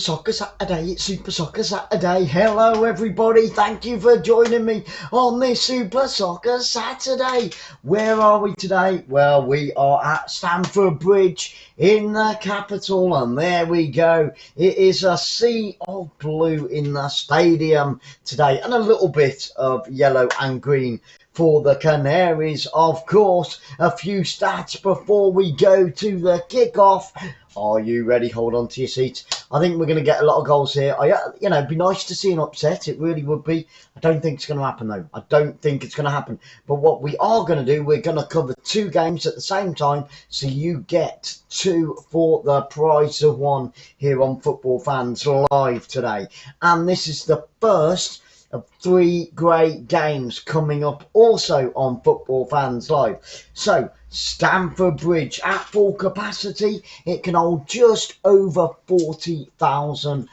Soccer Saturday, it's Super Soccer Saturday. Hello everybody, thank you for joining me on this Super Soccer Saturday. Where are we today? Well, we are at Stamford Bridge in the capital, and there we go. It is a sea of blue in the stadium today, and a little bit of yellow and green for the Canaries. Of course, a few stats before we go to the kickoff. Are you ready? Hold on to your seats. I think we're going to get a lot of goals here. It'd be nice to see an upset. It really would be. I don't think it's going to happen, though. I don't think it's going to happen. But what we are going to do, we're going to cover two games at the same time, so you get two for the price of one here on Football Fans Live today. And this is the first of three great games coming up also on Football Fans Live. So, Stamford Bridge at full capacity, it can hold just over 40,000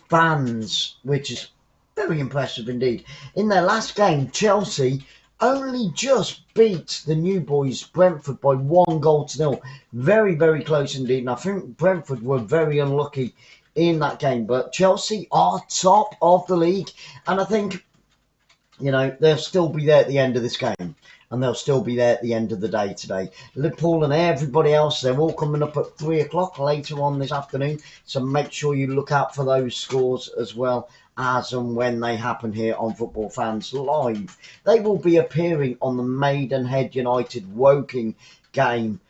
fans, which is very impressive indeed. In their last game, Chelsea only just beat the new boys Brentford by 1-0. Very, very close indeed, and I think Brentford were very unlucky in that game, but Chelsea are top of the league, and I think, they'll still be there at the end of this game. And they'll still be there at the end of the day today. Liverpool and everybody else, they're all coming up at 3 o'clock later on this afternoon. So make sure you look out for those scores as well as and when they happen here on Football Fans Live. They will be appearing on the Maidenhead United Woking game,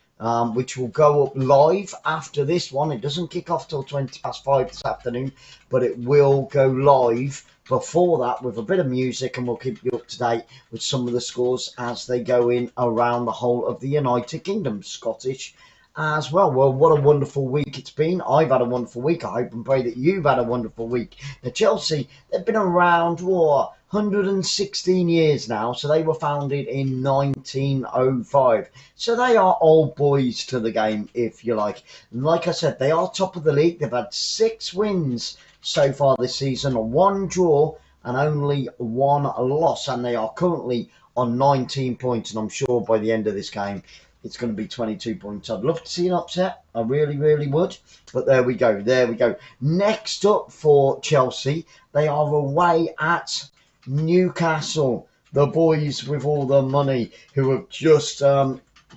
which will go up live after this one. It doesn't kick off till 5:20 this afternoon, but it will go live before that with a bit of music, and we'll keep you up to date with some of the scores as they go in around the whole of the United Kingdom, Scottish as well. Well, what a wonderful week it's been. I've had a wonderful week. I hope and pray that you've had a wonderful week. Now, Chelsea, they've been around 116 years now, so they were founded in 1905. So they are old boys to the game, if you like. And like I said, they are top of the league. They've had 6 wins so far this season, 1 draw and only 1 loss, and they are currently on 19 points, and I'm sure by the end of this game it's going to be 22 points. I'd love to see an upset, I really, really would, but there we go. Next up for Chelsea, they are away at Newcastle, the boys with all the money who have just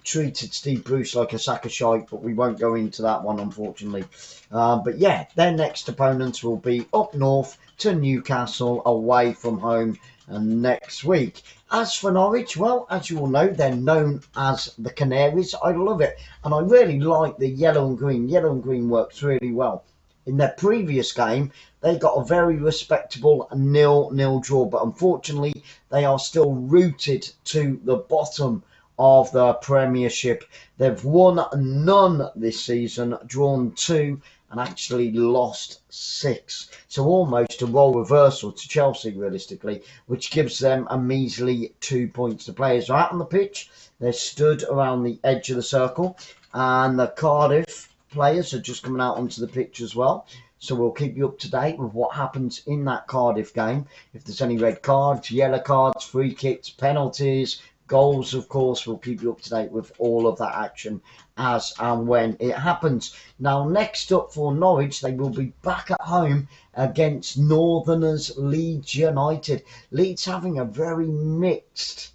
treated Steve Bruce like a sack of shite, but we won't go into that one, unfortunately. But yeah, their next opponents will be up north to Newcastle away from home next week. As for Norwich, well, as you all know, they're known as the Canaries. I love it, and I really like the yellow and green. Yellow and green works really well. In their previous game, they got a very respectable 0-0 draw, but unfortunately, they are still rooted to the bottom of the Premiership. They've won none this season, drawn 2, and actually lost 6. So almost a role reversal to Chelsea, realistically, which gives them a measly 2 points. The players are out on the pitch. They're stood around the edge of the circle, and the Cardiff players are just coming out onto the pitch as well. So we'll keep you up to date with what happens in that Cardiff game. If there's any red cards, yellow cards, free kicks, penalties, goals, of course, we'll keep you up to date with all of that action as and when it happens. Now, next up for Norwich, they will be back at home against Northerners Leeds United. Leeds having a very mixed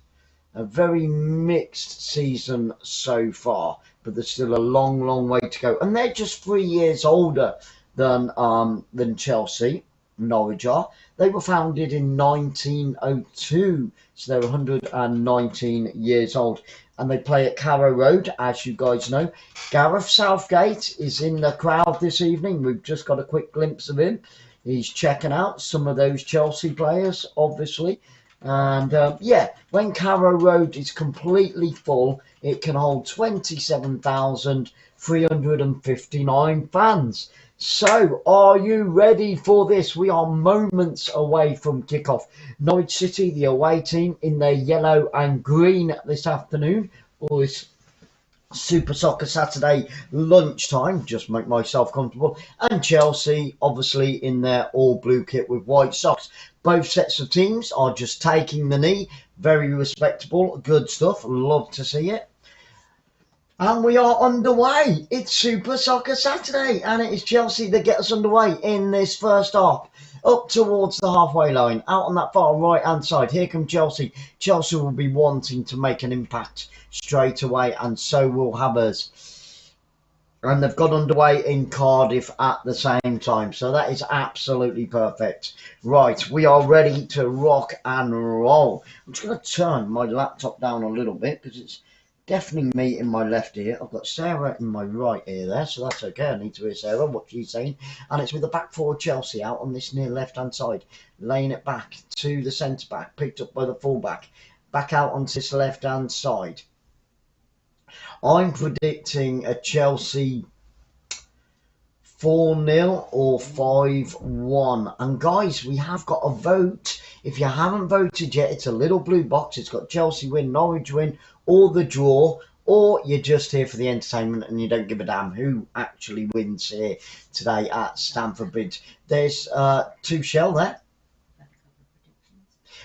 season so far, but there's still a long way to go. And they're just 3 years older than Chelsea. Norwich are. They were founded in 1902, so they're 119 years old, and they play at Carrow Road, as you guys know. Gareth Southgate is in the crowd this evening. We've just got a quick glimpse of him. He's checking out some of those Chelsea players, obviously. And when Carrow Road is completely full, it can hold 27,359 fans. So, are you ready for this? We are moments away from kickoff. Norwich City, the away team, in their yellow and green this afternoon for this Super Soccer Saturday lunchtime. Just make myself comfortable. And Chelsea, obviously, in their all blue kit with white socks. Both sets of teams are just taking the knee. Very respectable, good stuff. Love to see it. And we are underway. It's Super Soccer Saturday, and it is Chelsea that get us underway in this first half. Up towards the halfway line, out on that far right-hand side. Here come Chelsea. Chelsea will be wanting to make an impact straight away, and so will Hammers. And they've got underway in Cardiff at the same time, so that is absolutely perfect. Right, we are ready to rock and roll. I'm just going to turn my laptop down a little bit because it's deafening me in my left ear. I've got Sarah in my right ear there, so that's okay. I need to hear Sarah, what she's saying. And it's with the back four Chelsea out on this near left-hand side, laying it back to the centre-back, picked up by the full-back, back out onto this left-hand side. I'm predicting a Chelsea 4-0 or 5-1. And guys, we have got a vote. If you haven't voted yet, it's a little blue box. It's got Chelsea win, Norwich win, or the draw, or you're just here for the entertainment and you don't give a damn who actually wins here today at Stamford Bridge. There's 𝓳𝓸𝓷𝓲𝓷𝓰 there.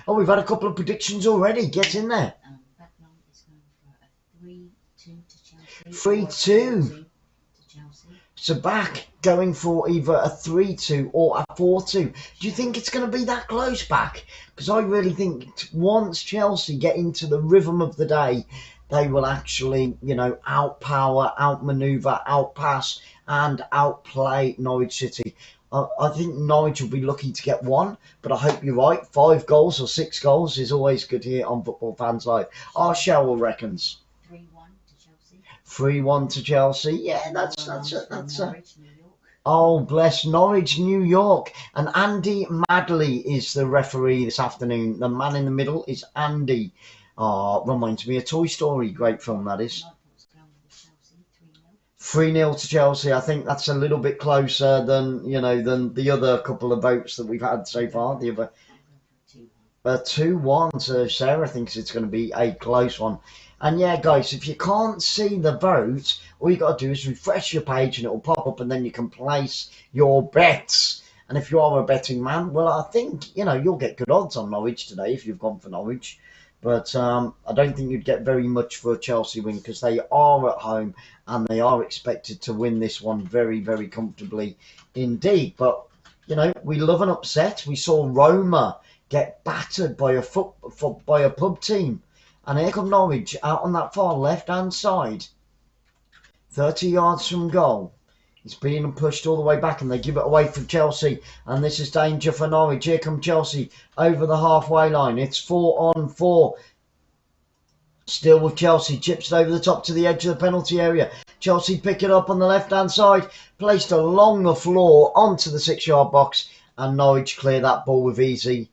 Oh, we've had a couple of predictions already. Get in there. 3-2. So back going for either a 3-2 or a 4-2. Do you think it's going to be that close back? Because I really think once Chelsea get into the rhythm of the day, they will actually, you know, outpower, outmaneuver, outpass and outplay Norwich City. I think Norwich will be lucky to get one, but I hope you're right. 5 goals or 6 goals is always good here on Football Fans Live. Our Cheryl reckons 3-1 to Chelsea. Yeah, that's a. Oh, bless Norwich, New York. And Andy Madley is the referee this afternoon. The man in the middle is Andy. Oh, reminds me of Toy Story. Great film, that is. 3-0 to Chelsea. I think that's a little bit closer than, you know, than the other couple of votes that we've had so far. The other 2-1. So Sarah thinks it's going to be a close one. And yeah, guys, if you can't see the vote, all you got to do is refresh your page and it will pop up and then you can place your bets. And if you are a betting man, well, I think, you know, you'll get good odds on Norwich today if you've gone for Norwich. But I don't think you'd get very much for a Chelsea win because they are at home and they are expected to win this one very, very comfortably indeed. But, you know, we love an upset. We saw Roma get battered by a pub team. And here come Norwich out on that far left-hand side. 30 yards from goal. It's being pushed all the way back and they give it away for Chelsea. And this is danger for Norwich. Here come Chelsea over the halfway line. It's 4-on-4. Still with Chelsea. Chips it over the top to the edge of the penalty area. Chelsea pick it up on the left-hand side. Placed along the floor onto the 6-yard box. And Norwich clear that ball with easy.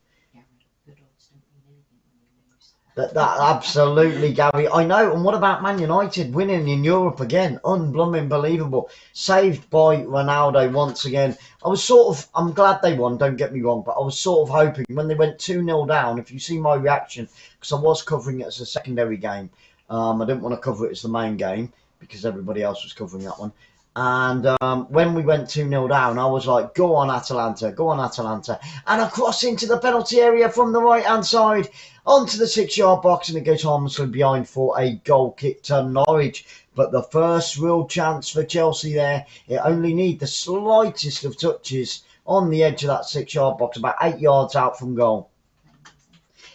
That absolutely, Gary. I know. And what about Man United winning in Europe again? Unbelievable. Saved by Ronaldo once again. I'm glad they won, don't get me wrong, but I was sort of hoping when they went 2-0 down, if you see my reaction, because I was covering it as a secondary game. I didn't want to cover it as the main game because everybody else was covering that one. And when we went 2-0 down, I was like, go on, Atalanta, go on, Atalanta. And across into the penalty area from the right-hand side, onto the 6-yard box, and it goes harmlessly behind for a goal kick to Norwich. But the first real chance for Chelsea there, it only need the slightest of touches on the edge of that 6-yard box, about 8 yards out from goal.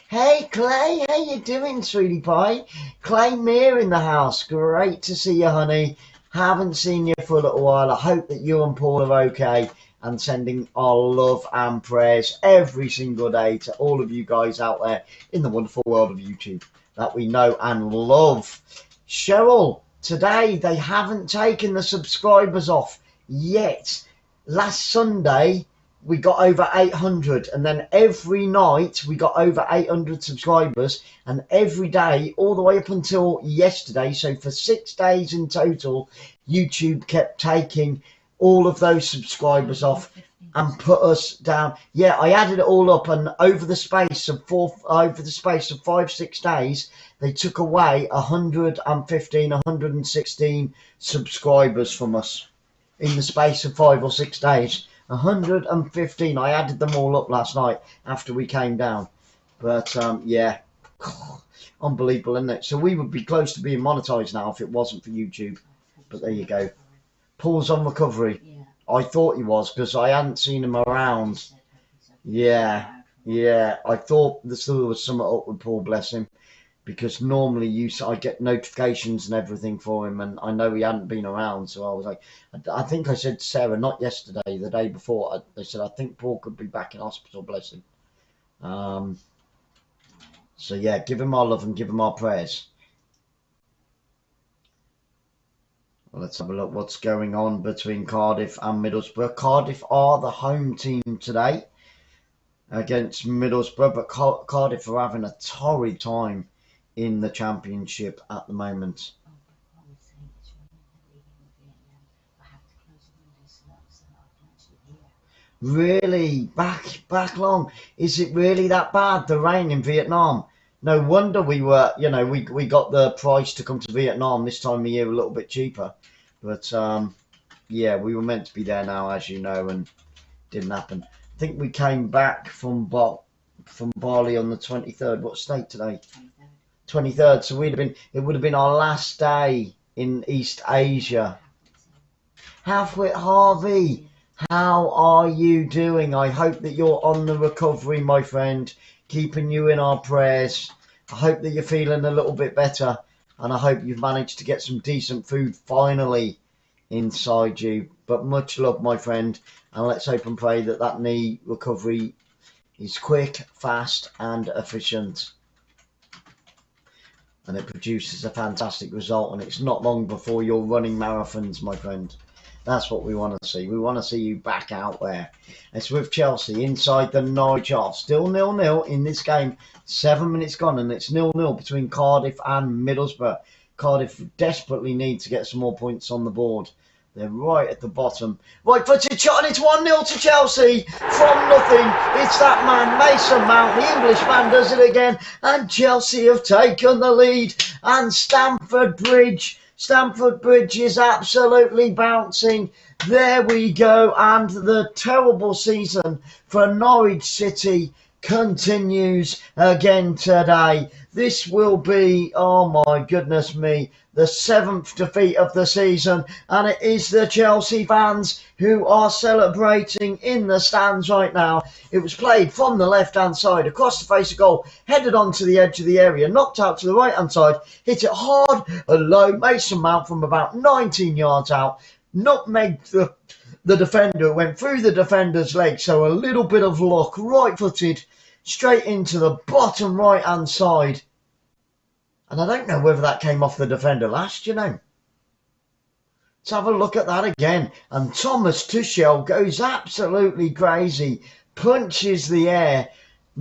Hey, Clay, how you doing, sweetie pie? Clay Meir in the house. Great to see you, honey. Haven't seen you for a little while. I hope that you and Paul are okay, and sending our love and prayers every single day to all of you guys out there in the wonderful world of YouTube that we know and love. Cheryl, today they haven't taken the subscribers off yet. Last Sunday we got over 800, and then every night we got over 800 subscribers, and every day all the way up until yesterday, so for 6 days in total, YouTube kept taking all of those subscribers off and put us down. Yeah, I added it all up, and over the space of 5-6 days, they took away 116 subscribers from us in the space of 5 or 6 days. 115. I added them all up last night after we came down. But yeah, Unbelievable, isn't it? So we would be close to being monetized now if it wasn't for YouTube. But there you go. Paul's on recovery. I thought he was because I hadn't seen him around. Yeah. I thought there was something up with Paul, bless him. Because normally I get notifications and everything for him, and I know he hadn't been around, so I was like, I think I said to Sarah, not yesterday, the day before, they said I think Paul could be back in hospital, bless him. So yeah, give him our love and give him our prayers. Well, let's have a look what's going on between Cardiff and Middlesbrough. Cardiff are the home team today against Middlesbrough, but Cardiff are having a torrid time in the Championship at the moment. Really? Back long? Is it really that bad, the rain in Vietnam? No wonder we were, we got the price to come to Vietnam this time of year a little bit cheaper. But, yeah, we were meant to be there now, as you know, and didn't happen. I think we came back from Bali on the 23rd. What state today? 23rd. So it would have been our last day in East Asia. Halfway, Harvey, how are you doing? I hope that you're on the recovery, my friend. Keeping you in our prayers. I hope that you're feeling a little bit better, and I hope you've managed to get some decent food finally inside you. But much love, my friend, and let's hope and pray that that knee recovery is quick, fast and efficient, and it produces a fantastic result, and it's not long before you're running marathons, my friend. That's what we want to see. We want to see you back out there. It's with Chelsea inside the Norwich half. Still 0-0 in this game. 7 minutes gone, and it's 0-0 between Cardiff and Middlesbrough. Cardiff desperately need to get some more points on the board. They're right at the bottom. Right footed shot, and it's 1-0 to Chelsea from nothing. It's that man, Mason Mount. The Englishman does it again. And Chelsea have taken the lead. And Stamford Bridge is absolutely bouncing. There we go. And the terrible season for Norwich City continues again today. This will be, oh my goodness me, the 7th defeat of the season, and it is the Chelsea fans who are celebrating in the stands right now. It was played from the left-hand side, across the face of goal, headed onto the edge of the area, knocked out to the right-hand side, hit it hard and low. Mason Mount from about 19 yards out, nutmegged the defender, went through the defender's leg, so a little bit of luck, right-footed, straight into the bottom right-hand side. And I don't know whether that came off the defender last, Let's have a look at that again. And Thomas Tuchel goes absolutely crazy, punches the air.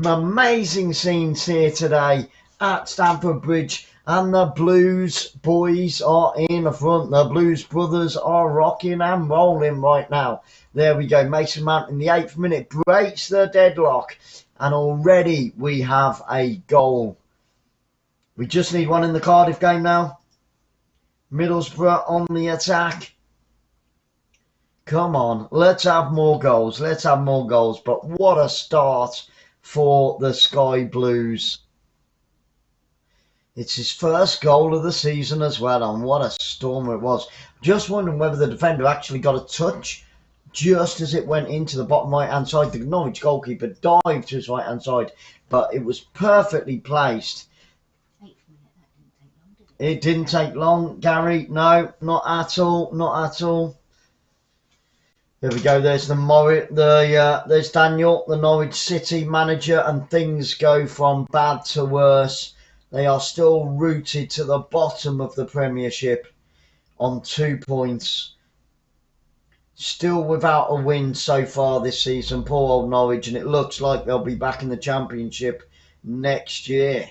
Amazing scenes here today at Stamford Bridge. And the Blues boys are in front. The Blues brothers are rocking and rolling right now. There we go. Mason Mount in the 8th minute breaks the deadlock. And already we have a goal. We just need one in the Cardiff game now. Middlesbrough on the attack. Come on, let's have more goals. Let's have more goals. But what a start for the Sky Blues. It's his first goal of the season as well. And what a stormer it was. Just wondering whether the defender actually got a touch just as it went into the bottom right-hand side. The Norwich goalkeeper dived to his right-hand side. But it was perfectly placed. It didn't take long, Gary. No, not at all. Not at all. There we go. There's there's Daniel, the Norwich City manager, and things go from bad to worse. They are still rooted to the bottom of the Premiership on 2 points. Still without a win so far this season. Poor old Norwich, and it looks like they'll be back in the Championship next year.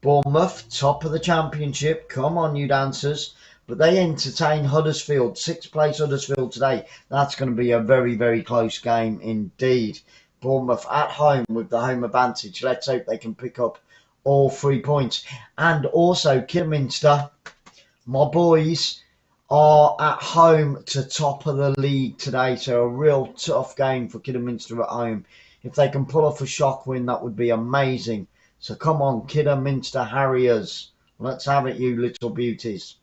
Bournemouth, top of the Championship. Come on, you dancers. But they entertain Huddersfield. 6th place Huddersfield today. That's going to be a very, very close game indeed. Bournemouth at home with the home advantage. Let's hope they can pick up all 3 points. And also Kidderminster, my boys, are at home to top of the league today. So a real tough game for Kidderminster at home. If they can pull off a shock win, that would be amazing. So come on, Kidderminster Harriers. Let's have it, you little beauties.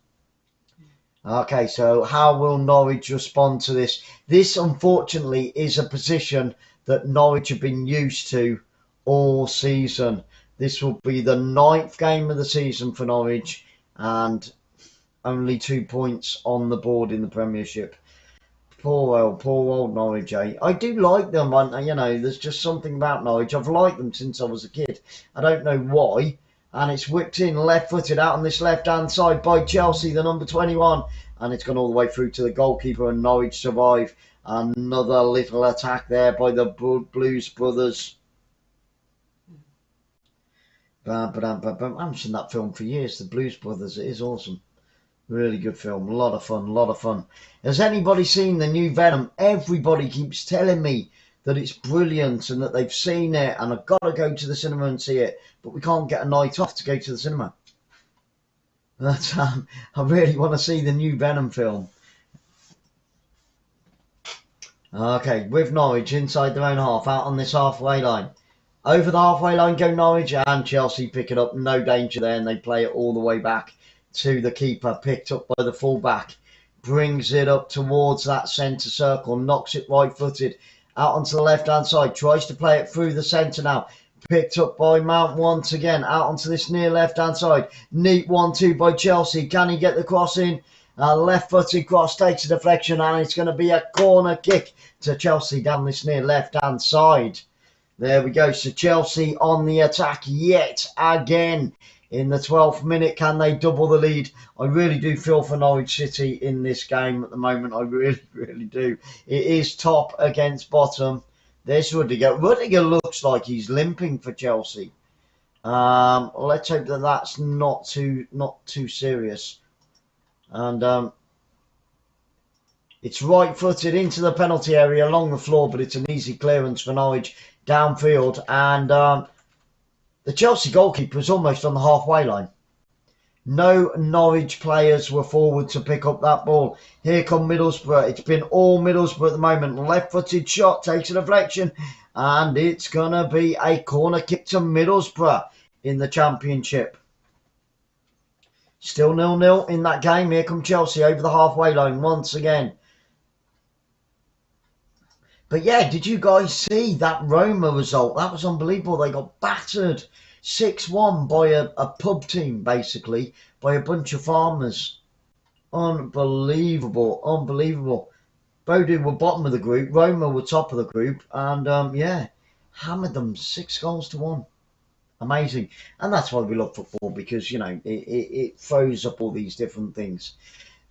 Okay, so how will Norwich respond to this? This, unfortunately, is a position that Norwich have been used to all season. This will be the 9th game of the season for Norwich and only 2 points on the board in the Premiership. Poor old Norwich, eh? I do like them, you know, there's just something about Norwich. I've liked them since I was a kid. I don't know why. And it's whipped in left-footed out on this left-hand side by Chelsea, the number 21. And it's gone all the way through to the goalkeeper, and Norwich survive. Another little attack there by the Blues brothers. I haven't seen that film for years, the Blues Brothers. It is awesome. Really good film. A lot of fun. A lot of fun. Has anybody seen the new Venom? Everybody keeps telling me that it's brilliant and that they've seen it, and I've got to go to the cinema and see it, but we can't get a night off to go to the cinema. That's I really want to see the new Venom film. Okay, with Norwich inside their own half, out on this halfway line. Over the halfway line go Norwich, and Chelsea pick it up. No danger there, and they play it all the way back to the keeper, picked up by the fullback. Brings it up towards that centre circle, knocks it right-footed out onto the left-hand side. Tries to play it through the centre now. Picked up by Mount once again, out onto this near left-hand side. Neat 1-2 by Chelsea. Can he get the cross in? Left-footed cross takes a deflection, and it's going to be a corner kick to Chelsea down this near left-hand side. There we go. So Chelsea on the attack yet again. In the 12th minute, can they double the lead? I really do feel for Norwich City in this game at the moment. I really, really do. It is top against bottom. There's Rudiger. Rudiger looks like he's limping for Chelsea. Let's hope that that's not too serious. And it's right-footed into the penalty area along the floor, but it's an easy clearance for Norwich downfield. And the Chelsea goalkeeper is almost on the halfway line. No Norwich players were forward to pick up that ball. Here come Middlesbrough. It's been all Middlesbrough at the moment. Left-footed shot takes a deflection, and it's going to be a corner kick to Middlesbrough in the Championship. Still 0-0 in that game. Here come Chelsea over the halfway line once again. But yeah, did you guys see that Roma result? That was unbelievable. They got battered 6-1 by a pub team, basically, by a bunch of farmers. Unbelievable, unbelievable. Bodø were bottom of the group, Roma were top of the group, and yeah, hammered them 6-1. Amazing. And that's why we love football, because, you know, it throws up all these different things.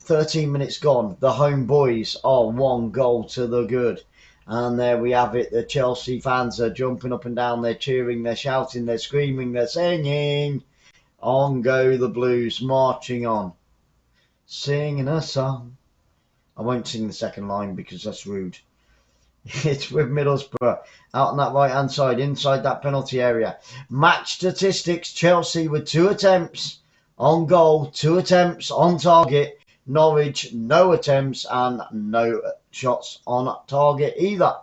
13 minutes gone. The home boys are 1 goal to the good. And there we have it. The Chelsea fans are jumping up and down. They're cheering, they're shouting, they're screaming, they're singing. On go the Blues, marching on. Singing a song. I won't sing the second line because that's rude. It's with Middlesbrough out on that right-hand side, inside that penalty area. Match statistics, Chelsea with 2 attempts on goal, 2 attempts on target. Norwich, no attempts and no shots on target either.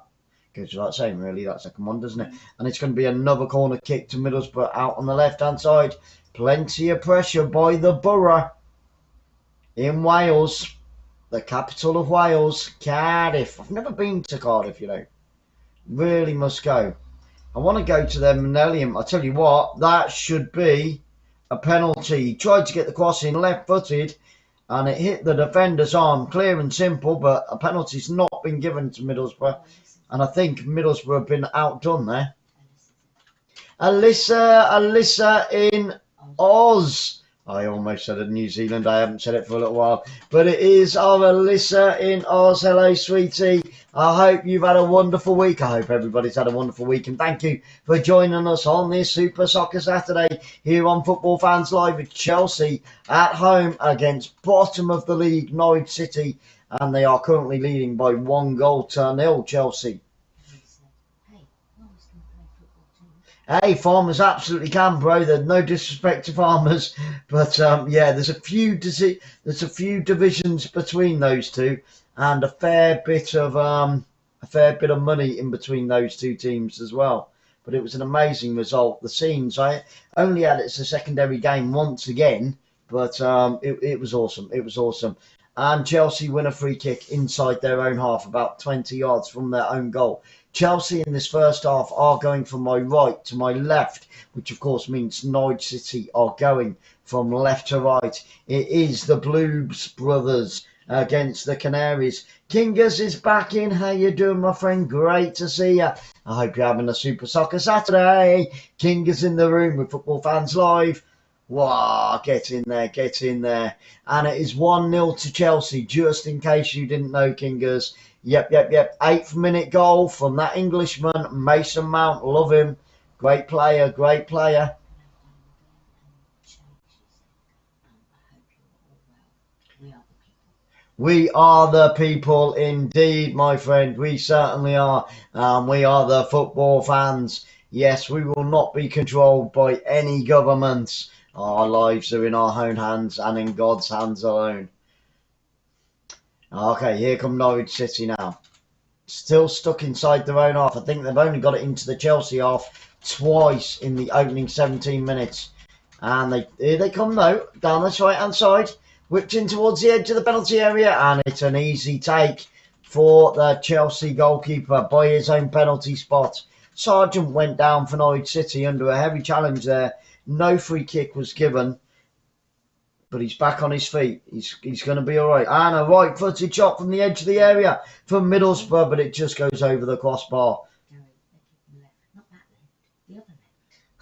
Goes without saying, really, that second one, doesn't it? And it's going to be another corner kick to Middlesbrough out on the left-hand side. Plenty of pressure by the Borough in Wales, the capital of Wales, Cardiff. I've never been to Cardiff, you know. Really must go. I want to go to their Millennium. I tell you what, that should be a penalty. He tried to get the cross in left-footed, and it hit the defender's arm, clear and simple, but a penalty's not been given to Middlesbrough. And I think Middlesbrough have been outdone there. Alyssa in Oz. I almost said it New Zealand. I haven't said it for a little while. But it is our Alyssa in Oz. Hello, sweetie. I hope you've had a wonderful week. I hope everybody's had a wonderful week. And thank you for joining us on this Super Soccer Saturday here on Football Fans Live with Chelsea at home against bottom of the league, Norwich City. And they are currently leading by 1-0, Chelsea. Hey, Farmers absolutely can, bro. There's no disrespect to Farmers, but yeah, there's a few divisions between those two, and a fair bit of money in between those two teams as well. but it was an amazing result. The scenes, I only had it's a secondary game once again, but it was awesome. It was awesome. And Chelsea win a free kick inside their own half, about 20 yards from their own goal. Chelsea in this first half are going from my right to my left, which of course means Norwich City are going from left to right. It is the Blues brothers against the Canaries. Kingers is back in. How you doing, my friend? Great to see you. I hope you're having a Super Soccer Saturday. Kingers in the room with Football Fans Live. Wow, get in there, get in there. And it is 1-0 to Chelsea, just in case you didn't know, Kingers. Yep. 8th minute goal from that Englishman, Mason Mount. Love him. Great player, great player. We are the people indeed, my friend. We certainly are. We are the football fans. Yes, we will not be controlled by any governments. Our lives are in our own hands and in God's hands alone. Okay, here come Norwich City now. Still stuck inside their own half. I think they've only got it into the Chelsea half twice in the opening 17 minutes. And here they come though, down this right-hand side. Whipped in towards the edge of the penalty area, and it's an easy take for the Chelsea goalkeeper by his own penalty spot. Sargent went down for Norwich City under a heavy challenge there. No free kick was given, but he's back on his feet. He's going to be all right. And a right-footed shot from the edge of the area from Middlesbrough, but it just goes over the crossbar.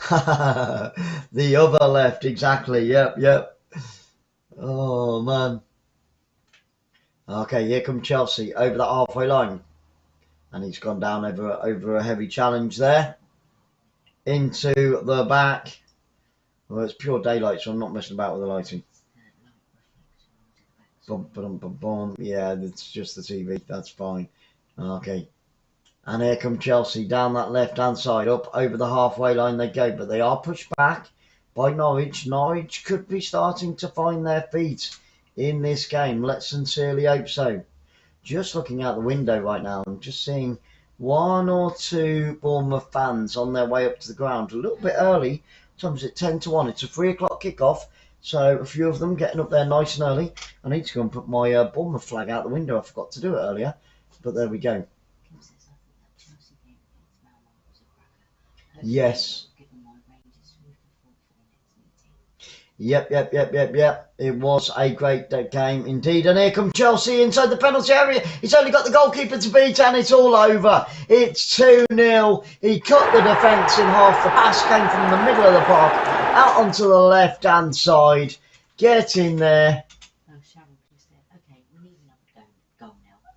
The other left, exactly. Yep. Oh, man. Okay, here come Chelsea over the halfway line. And he's gone down over a heavy challenge there. Into the back. Well, it's pure daylight, so I'm not messing about with the lighting. Boom. Yeah, it's just the TV. That's fine. Okay. And here come Chelsea down that left-hand side. Up over the halfway line they go. But they are pushed back by Norwich. Norwich could be starting to find their feet in this game. Let's sincerely hope so. Just looking out the window right now and just seeing one or two Bournemouth fans on their way up to the ground. A little bit early. Time's at 10 to 1. It's a 3 o'clock kickoff. So a few of them getting up there nice and early. I need to go and put my Bournemouth flag out the window. I forgot to do it earlier. But there we go. Yes. Yep. It was a great game indeed. And here come Chelsea inside the penalty area. He's only got the goalkeeper to beat and it's all over. It's 2-0. He cut the defence in half. The pass came from the middle of the park out onto the left-hand side. Get in there.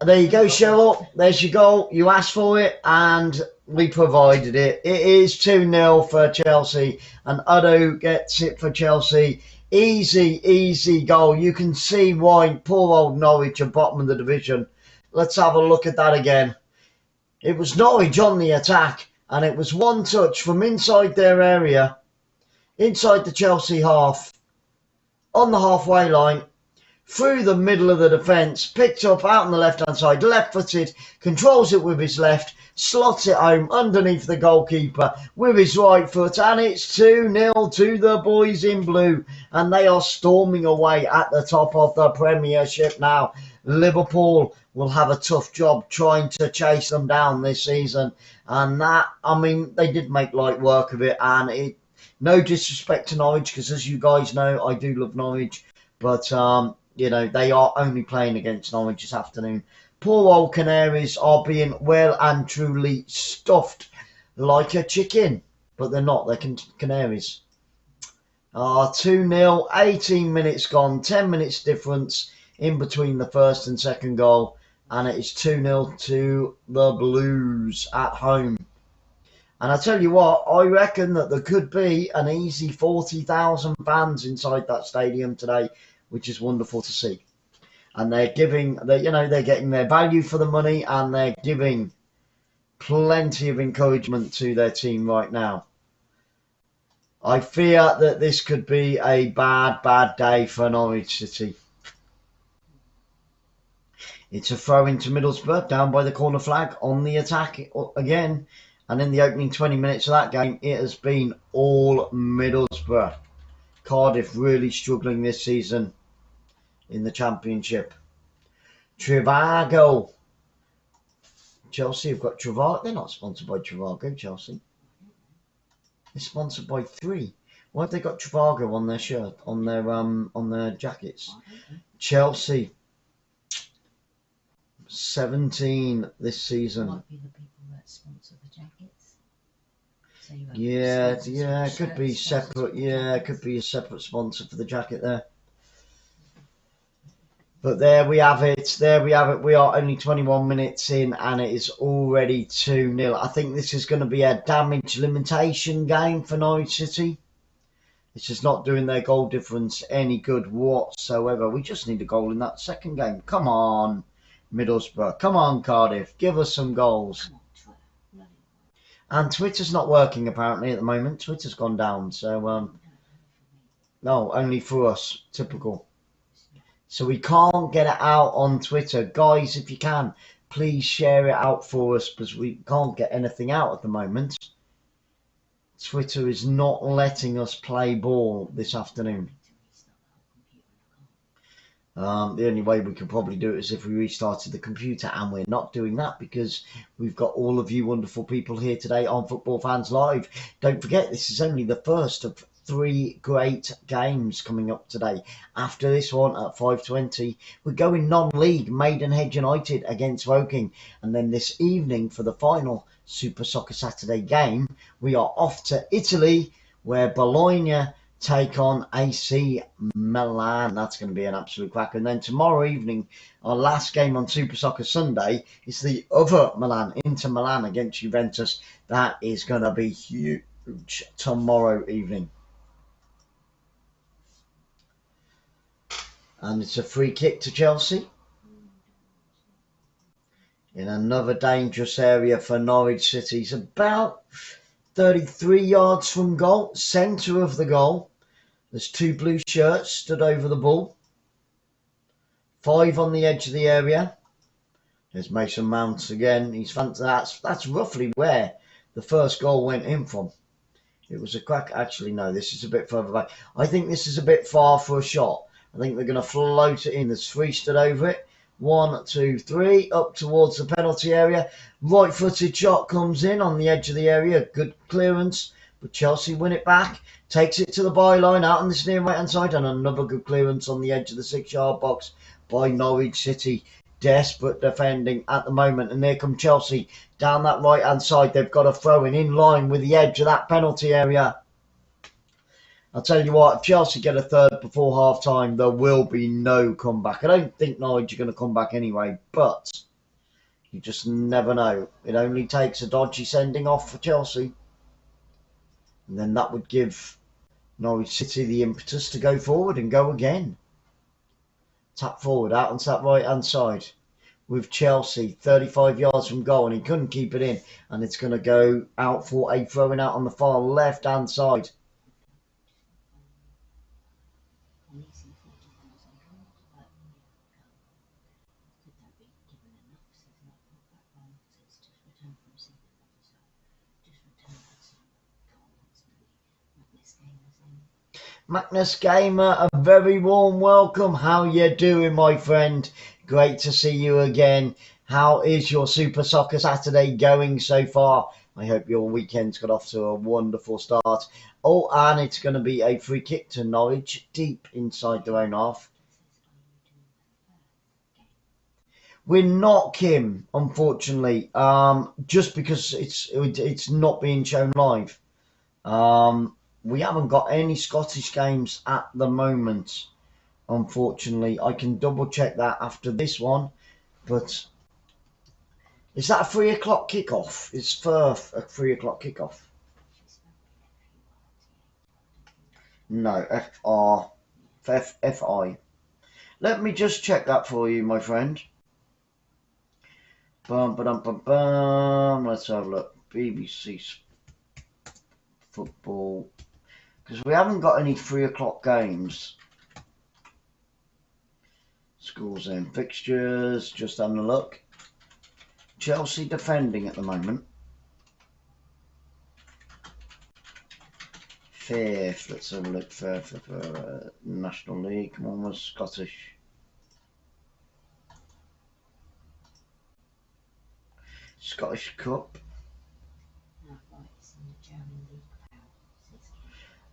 There you go, Cheryl. There's your goal. You asked for it and we provided it. It is 2-0 for Chelsea. And Odoi gets it for Chelsea. Easy goal. You can see why poor old Norwich are bottom of the division. Let's have a look at that again. It was Norwich on the attack. And it was one touch from inside their area. Inside the Chelsea half. On the halfway line. Through the middle of the defence, picked up out on the left-hand side, left-footed, controls it with his left, slots it home underneath the goalkeeper with his right foot, and it's 2-0 to the boys in blue, and they are storming away at the top of the Premiership now. Liverpool will have a tough job trying to chase them down this season, and that, I mean, they did make light work of it, and no disrespect to Norwich, because as you guys know, I do love Norwich, but you know, they are only playing against Norwich this afternoon. Poor old Canaries are being well and truly stuffed like a chicken. But they're not, they're Canaries. 2-0, 18 minutes gone, 10 minutes difference in between the first and second goal. And it is 2-0 to the Blues at home. And I tell you what, I reckon that there could be an easy 40,000 fans inside that stadium today, which is wonderful to see. And they're getting their value for the money, and they're giving plenty of encouragement to their team right now. I fear that this could be a bad day for Norwich City. It's a throw into Middlesbrough, down by the corner flag, on the attack again. And in the opening 20 minutes of that game, it has been all Middlesbrough. Cardiff really struggling this season in the Championship. 𝓳𝓸𝓷𝓲𝓷𝓰. Chelsea have got 𝓳𝓸𝓷𝓲𝓷𝓲𝓷𝓰. They're not sponsored by 𝓳𝓸𝓷𝓲𝓷𝓲𝓷, Chelsea. They're sponsored by 3. Why have they got 𝓳𝓸𝓷𝓲𝓷𝓲 on their shirt, on their jackets? Chelsea 17 this season. Might be the people that sponsor the jackets. So Yeah, it could be separate. Yeah, it could be a separate sponsor for the jacket there. But there we have it. There we have it. We are only 21 minutes in and it is already 2-0. I think this is going to be a damage limitation game for Norwich City. It's just not doing their goal difference any good whatsoever. We just need a goal in that second game. Come on, Middlesbrough. Come on, Cardiff. Give us some goals. And Twitter's not working apparently at the moment. Twitter's gone down. So, no, only for us. Typical. So we can't get it out on Twitter. Guys, if you can, please share it out for us because we can't get anything out at the moment. Twitter is not letting us play ball this afternoon. The only way we could probably do it is if we restarted the computer, and we're not doing that because we've got all of you wonderful people here today on Football Fans Live. Don't forget, this is only the first of 3 great games coming up today. After this one at 5:20, we're going non-league Maidenhead United against Woking, and then this evening for the final Super Soccer Saturday game, we are off to Italy where Bologna take on AC Milan. That's going to be an absolute crack. And then tomorrow evening, our last game on Super Soccer Sunday is the other Milan, Inter Milan against Juventus. That is going to be huge tomorrow evening. And it's a free kick to Chelsea. In another dangerous area for Norwich City. It's about 33 yards from goal, centre of the goal. There's 2 blue shirts stood over the ball. 5 on the edge of the area. There's Mason Mount again. That's roughly where the first goal went in from. It was a crack. Actually, no, this is a bit further back. I think this is a bit far for a shot. I think they're going to float it in. There's 3 stood over it. 1, 2, 3, up towards the penalty area. Right-footed shot comes in on the edge of the area. Good clearance, but Chelsea win it back. Takes it to the byline out on this near right-hand side, and another good clearance on the edge of the 6-yard box by Norwich City. Desperate defending at the moment, and here come Chelsea down that right-hand side. They've got a throw in line with the edge of that penalty area. I'll tell you what, if Chelsea get a third before half-time, there will be no comeback. I don't think Norwich are going to come back anyway, but you just never know. It only takes a dodgy sending off for Chelsea. And then that would give Norwich City the impetus to go forward and go again. Tap forward out onto that right-hand side with Chelsea, 35 yards from goal, and he couldn't keep it in. And it's going to go out for a throwing out on the far left-hand side. Magnus Gamer, a very warm welcome. How you doing, my friend? Great to see you again. How is your Super Soccer Saturday going so far? I hope your weekend's got off to a wonderful start. Oh, and it's going to be a free kick to Norwich, deep inside their own half. We're not, Kim, unfortunately, just because it's not being shown live. We haven't got any Scottish games at the moment, unfortunately. I can double check that after this one, but is that a 3 o'clock kickoff? It's for a 3 o'clock kickoff. No, F-I. Let me just check that for you, my friend. Bum, ba-dum, bum, bum. Let's have a look. BBC Football. Because we haven't got any 3 o'clock games. Scores and fixtures. Just having a look. Chelsea defending at the moment. 5th. Let's have a look for National League. Come on, was Scottish. Scottish Cup. No, right, it's in the German league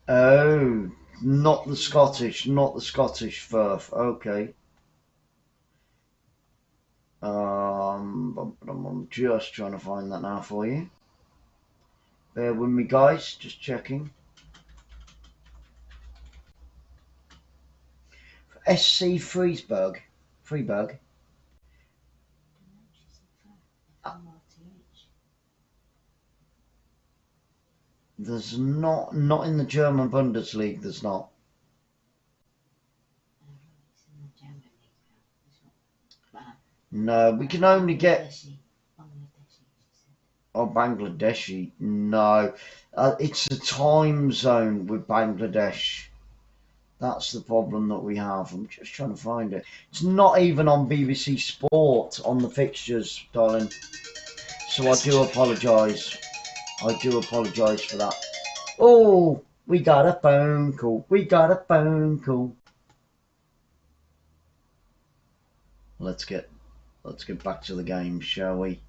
now. Oh, not the Scottish, not the Scottish Firth. Okay. I'm just trying to find that now for you. Bear with me, guys. Just checking. SC Freiburg. There's not in the German Bundesliga. There's not. No, we can only get. Oh, Bangladeshi. No, it's a time zone with Bangladesh. That's the problem that we have. I'm just trying to find it. It's not even on BBC Sport on the fixtures, darling. So I do apologise. I do apologise for that. Oh, we got a phone call. We got a phone call. Let's get back to the game, shall we?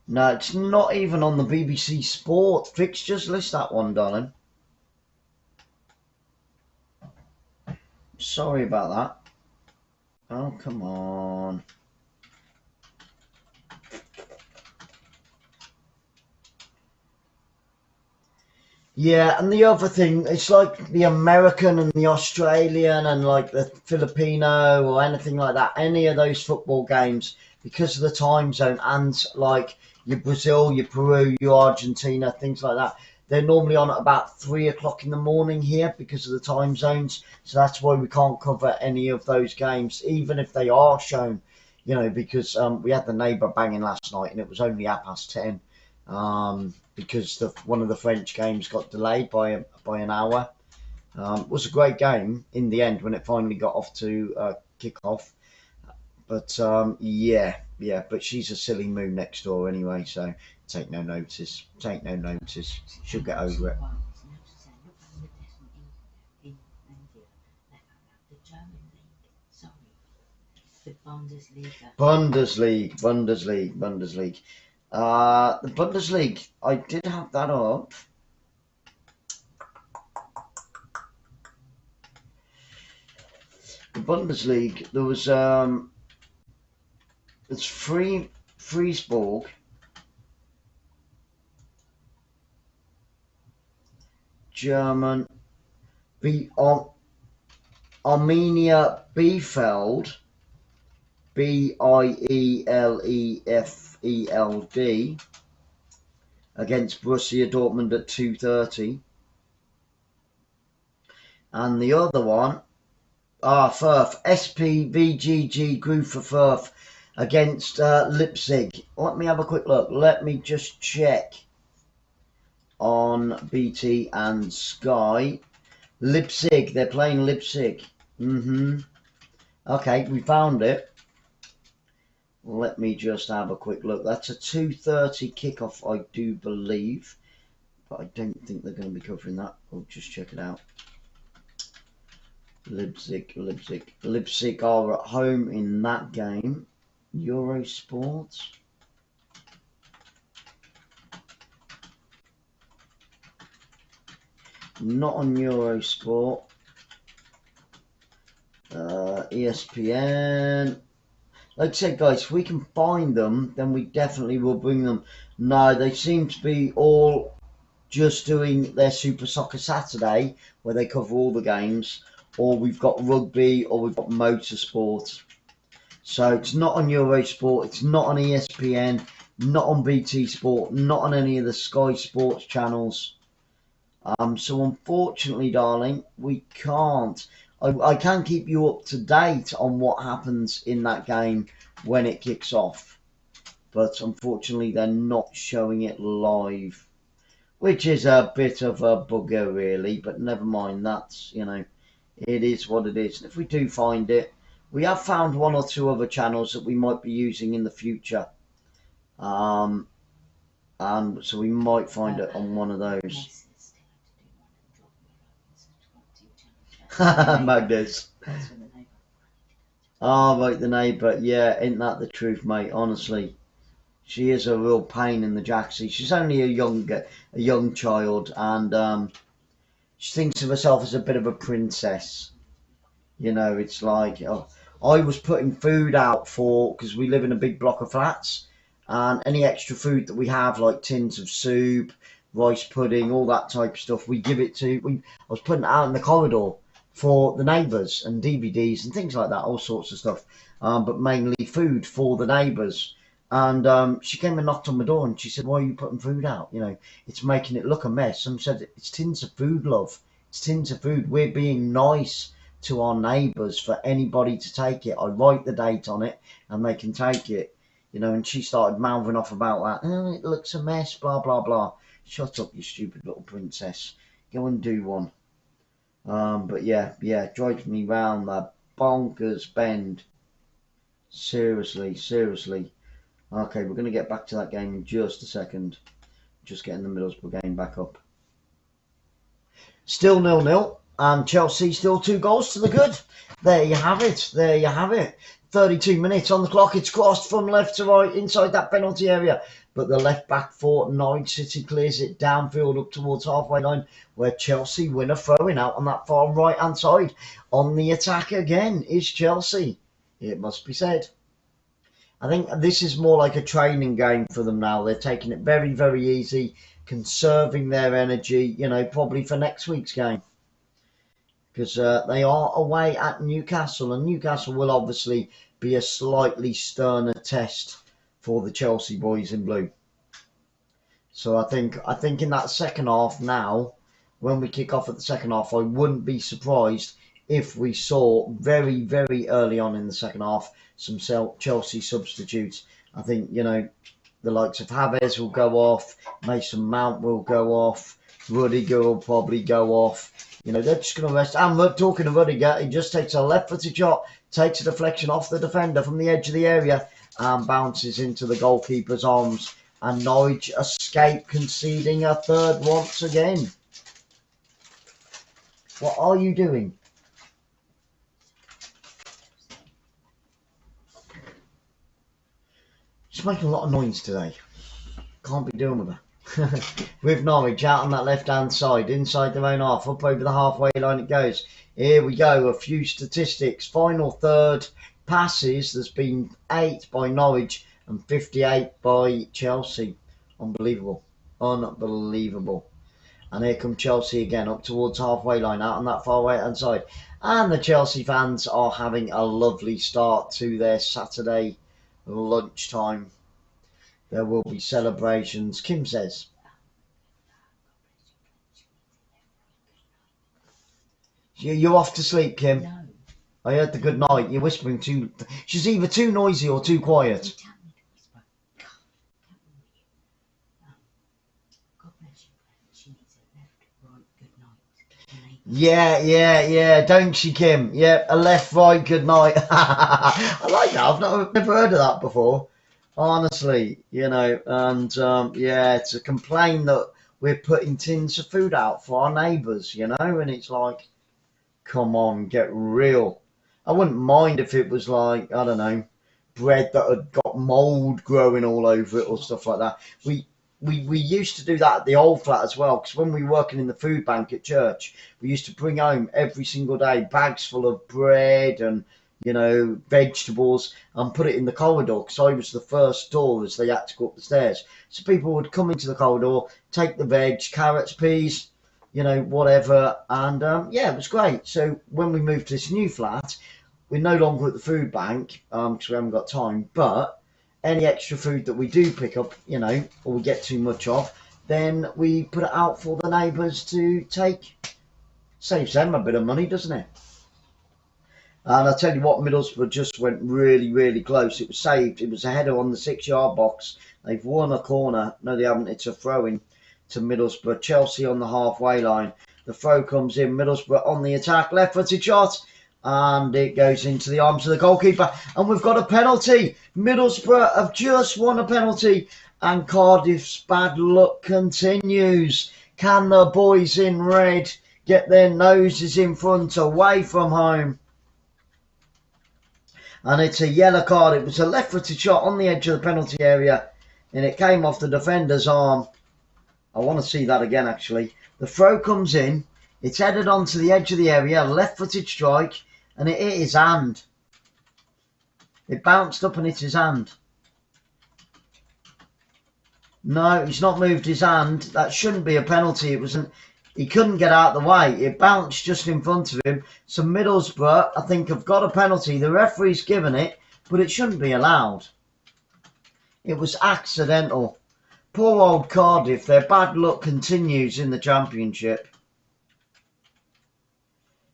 No, it's not even on the BBC Sport fixtures list, that one, darling. Sorry about that. Oh, come on. Yeah, and the other thing, it's like the American and the Australian and like the Filipino or anything like that, any of those football games, because of the time zone, and like your Brazil, your Peru, your Argentina, things like that, they're normally on at about 3 o'clock in the morning here because of the time zones. So that's why we can't cover any of those games, even if they are shown, you know, because we had the neighbour banging last night and it was only 10:30. Because one of the French games got delayed by an hour. It was a great game in the end when it finally got off to kickoff. But yeah, but she's a silly moon next door anyway, so take no notice. She'll get over it. Bundesliga. The Bundesliga, I did have that up. The Bundesliga, there was it's Freiburg, German, Arminia Bielefeld, Bielefeld, against Borussia Dortmund at 2:30. And the other one, Firth, SPVGG Grufer Firth against Leipzig. Let me have a quick look. Let me just check on BT and Sky. Leipzig, they're playing Leipzig. Okay, we found it. Let me just have a quick look. That's a 2:30 kickoff, I do believe. But I don't think they're going to be covering that. I'll just check it out. Leipzig are at home in that game. Eurosport. Not on Eurosport. ESPN. Like I said, guys, if we can find them, then we definitely will bring them. No, they seem to be all just doing their Super Soccer Saturday, where they cover all the games, or we've got rugby, or we've got motorsport. So it's not on Eurosport, it's not on ESPN, not on BT Sport, not on any of the Sky Sports channels. So unfortunately, darling, we can't. I can keep you up to date on what happens in that game when it kicks off. But unfortunately, they're not showing it live. Which is a bit of a bugger, really. But never mind, that's, you know, it is what it is. And if we do find it, we have found one or two other channels that we might be using in the future. And so we might find it on one of those. Magnus. That's for the neighbour. Oh, right, the neighbour. Yeah, ain't that the truth, mate? Honestly, she is a real pain in the jacksie. She's only a young child, and she thinks of herself as a bit of a princess. You know, it's like I was putting food out because we live in a big block of flats, and any extra food that we have, like tins of soup, rice pudding, all that type of stuff, we give it to. I was putting it out in the corridor for the neighbours and DVDs and things like that, all sorts of stuff, but mainly food for the neighbours. And she came and knocked on my door and she said, "Why are you putting food out? You know, it's making it look a mess." And I said, "It's tins of food, love. It's tins of food. We're being nice to our neighbours for anybody to take it. I write the date on it and they can take it." You know, and she started mouthing off about that. "Oh, it looks a mess, blah, blah, blah." Shut up, you stupid little princess. Go and do one. But yeah, drives me round that bonkers bend. Seriously. Okay, we're going to get back to that game in just a second. Just getting the Middlesbrough game back up. Still 0-0. And Chelsea still 2 goals to the good. There you have it. 32 minutes on the clock. It's crossed from left to right inside that penalty area. But the left back for Norwich City clears it downfield up towards halfway line, where Chelsea win a throw-in out on that far right-hand side. On the attack again is Chelsea, it must be said. I think this is more like a training game for them now. They're taking it very, very easy, conserving their energy, you know, probably for next week's game. Because they are away at Newcastle, and Newcastle will obviously be a slightly sterner test for the Chelsea boys in blue. So I think in that second half now, when we kick off at the second half, I wouldn't be surprised if we saw very, very early on in the second half some Chelsea substitutes. I think, you know, the likes of Havertz will go off, Mason Mount will go off, Rudiger will probably go off. You know, they're just going to rest. And talking of Rudiger, he just takes a left-footed shot, takes a deflection off the defender from the edge of the area and bounces into the goalkeeper's arms. And Norwich escape conceding a third once again. What are you doing? She's making a lot of noise today. Can't be doing with her. With Norwich out on that left-hand side, inside their own half, up over the halfway line it goes. Here we go, a few statistics. Final third passes, there's been 8 by Norwich and 58 by Chelsea. Unbelievable. And here come Chelsea again, up towards halfway line, out on that far right-hand side. And the Chelsea fans are having a lovely start to their Saturday lunchtime. There will be celebrations, Kim says. You're off to sleep, Kim? No. I heard the good night. You're whispering too... She's either too noisy or too quiet. You tell me to whisper. God bless you. She needs a left, right, good night. Yeah. Don't she, Kim? Yeah, a left, right, good night. I like that. I've never heard of that before. Honestly, you know, and to complain that we're putting tins of food out for our neighbours, you know, and it's like, come on, get real. I wouldn't mind if it was like, I don't know, bread that had got mould growing all over it or stuff like that. We used to do that at the old flat as well, because when we were working in the food bank at church, we used to bring home every single day bags full of bread and, you know, vegetables, and put it in the corridor, because I was the first door as they had to go up the stairs. So people would come into the corridor, take the veg, carrots, peas, you know, whatever, and it was great. So when we moved to this new flat, we're no longer at the food bank, because we haven't got time, but any extra food that we do pick up, you know, or we get too much of, then we put it out for the neighbours to take. Saves them a bit of money, doesn't it? And I'll tell you what, Middlesbrough just went really, really close. It was saved. It was a header on the 6-yard box. They've won a corner. No, they haven't. It's a throw-in to Middlesbrough. Chelsea on the halfway line. The throw comes in. Middlesbrough on the attack. Left-footed shot. And it goes into the arms of the goalkeeper. And we've got a penalty. Middlesbrough have just won a penalty. And Cardiff's bad luck continues. Can the boys in red get their noses in front, away from home. And it's a yellow card. It was a left-footed shot on the edge of the penalty area, and it came off the defender's arm. I want to see that again, actually. The throw comes in. It's headed onto the edge of the area, left-footed strike, and it hit his hand. It bounced up and hit his hand. No, he's not moved his hand. That shouldn't be a penalty. It wasn't. He couldn't get out of the way. It bounced just in front of him. So Middlesbrough, I think, have got a penalty. The referee's given it, but it shouldn't be allowed. It was accidental. Poor old Cardiff. Their bad luck continues in the Championship.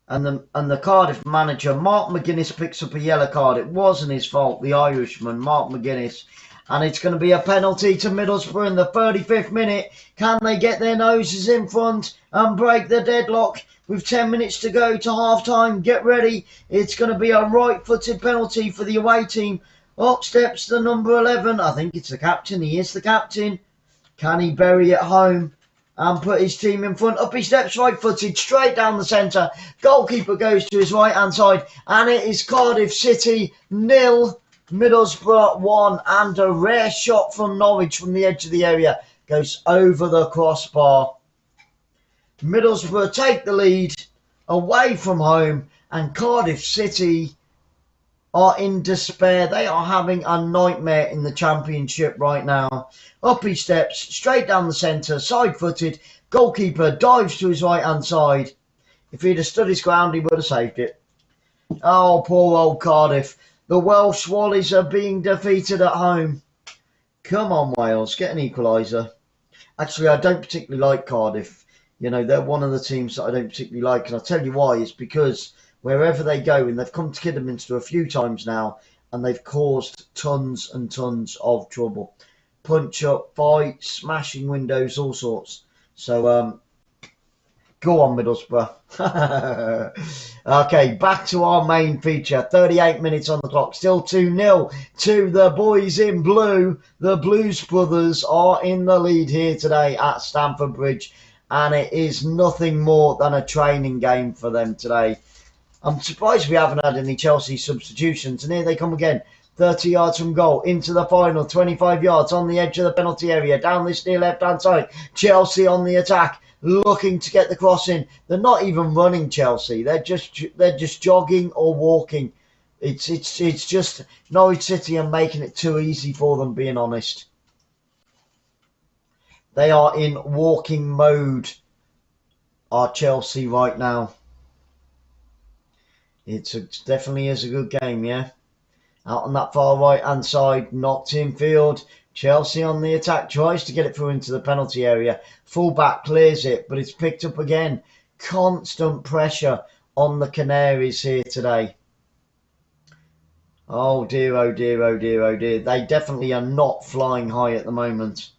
And the Cardiff manager, Mark McGuinness, picks up a yellow card. It wasn't his fault, the Irishman, Mark McGuinness. And it's going to be a penalty to Middlesbrough in the 35th minute. Can they get their noses in front and break the deadlock with 10 minutes to go to half-time? Get ready. It's going to be a right-footed penalty for the away team. Up steps the number 11. I think it's the captain. He is the captain. Can he bury it home and put his team in front? Up he steps, right-footed, straight down the centre. Goalkeeper goes to his right-hand side. And it is Cardiff City 0. Middlesbrough 1, and a rare shot from Norwich from the edge of the area goes over the crossbar. Middlesbrough take the lead away from home, and Cardiff City are in despair. They are having a nightmare in the Championship right now. Up he steps, straight down the centre, side-footed. Goalkeeper dives to his right-hand side. If he'd have stood his ground, he would have saved it. Oh, poor old Cardiff. The Welsh Wallies are being defeated at home. Come on, Wales, get an equaliser. Actually, I don't particularly like Cardiff. You know, they're one of the teams that I don't particularly like. And I'll tell you why. It's because wherever they go, and they've come to Kidderminster a few times now, and they've caused tons and tons of trouble. Punch-up, fights, smashing windows, all sorts. So, go on, Middlesbrough. Okay, back to our main feature. 38 minutes on the clock. Still 2-0 to the boys in blue. The Blues brothers are in the lead here today at Stamford Bridge. And it is nothing more than a training game for them today. I'm surprised we haven't had any Chelsea substitutions. And here they come again. 30 yards from goal, into the final, 25 yards on the edge of the penalty area. Down this near left-hand side. Chelsea on the attack, looking to get the cross in. They're not even running, Chelsea. They're just jogging or walking. It's just Norwich City are making it too easy for them, being honest. They are in walking mode, are Chelsea right now. It definitely is a good game, yeah. Out on that far right-hand side, knocked in field. Chelsea on the attack, tries to get it through into the penalty area. Fullback clears it, but it's picked up again. Constant pressure on the Canaries here today. Oh dear, oh dear, oh dear, oh dear. They definitely are not flying high at the moment.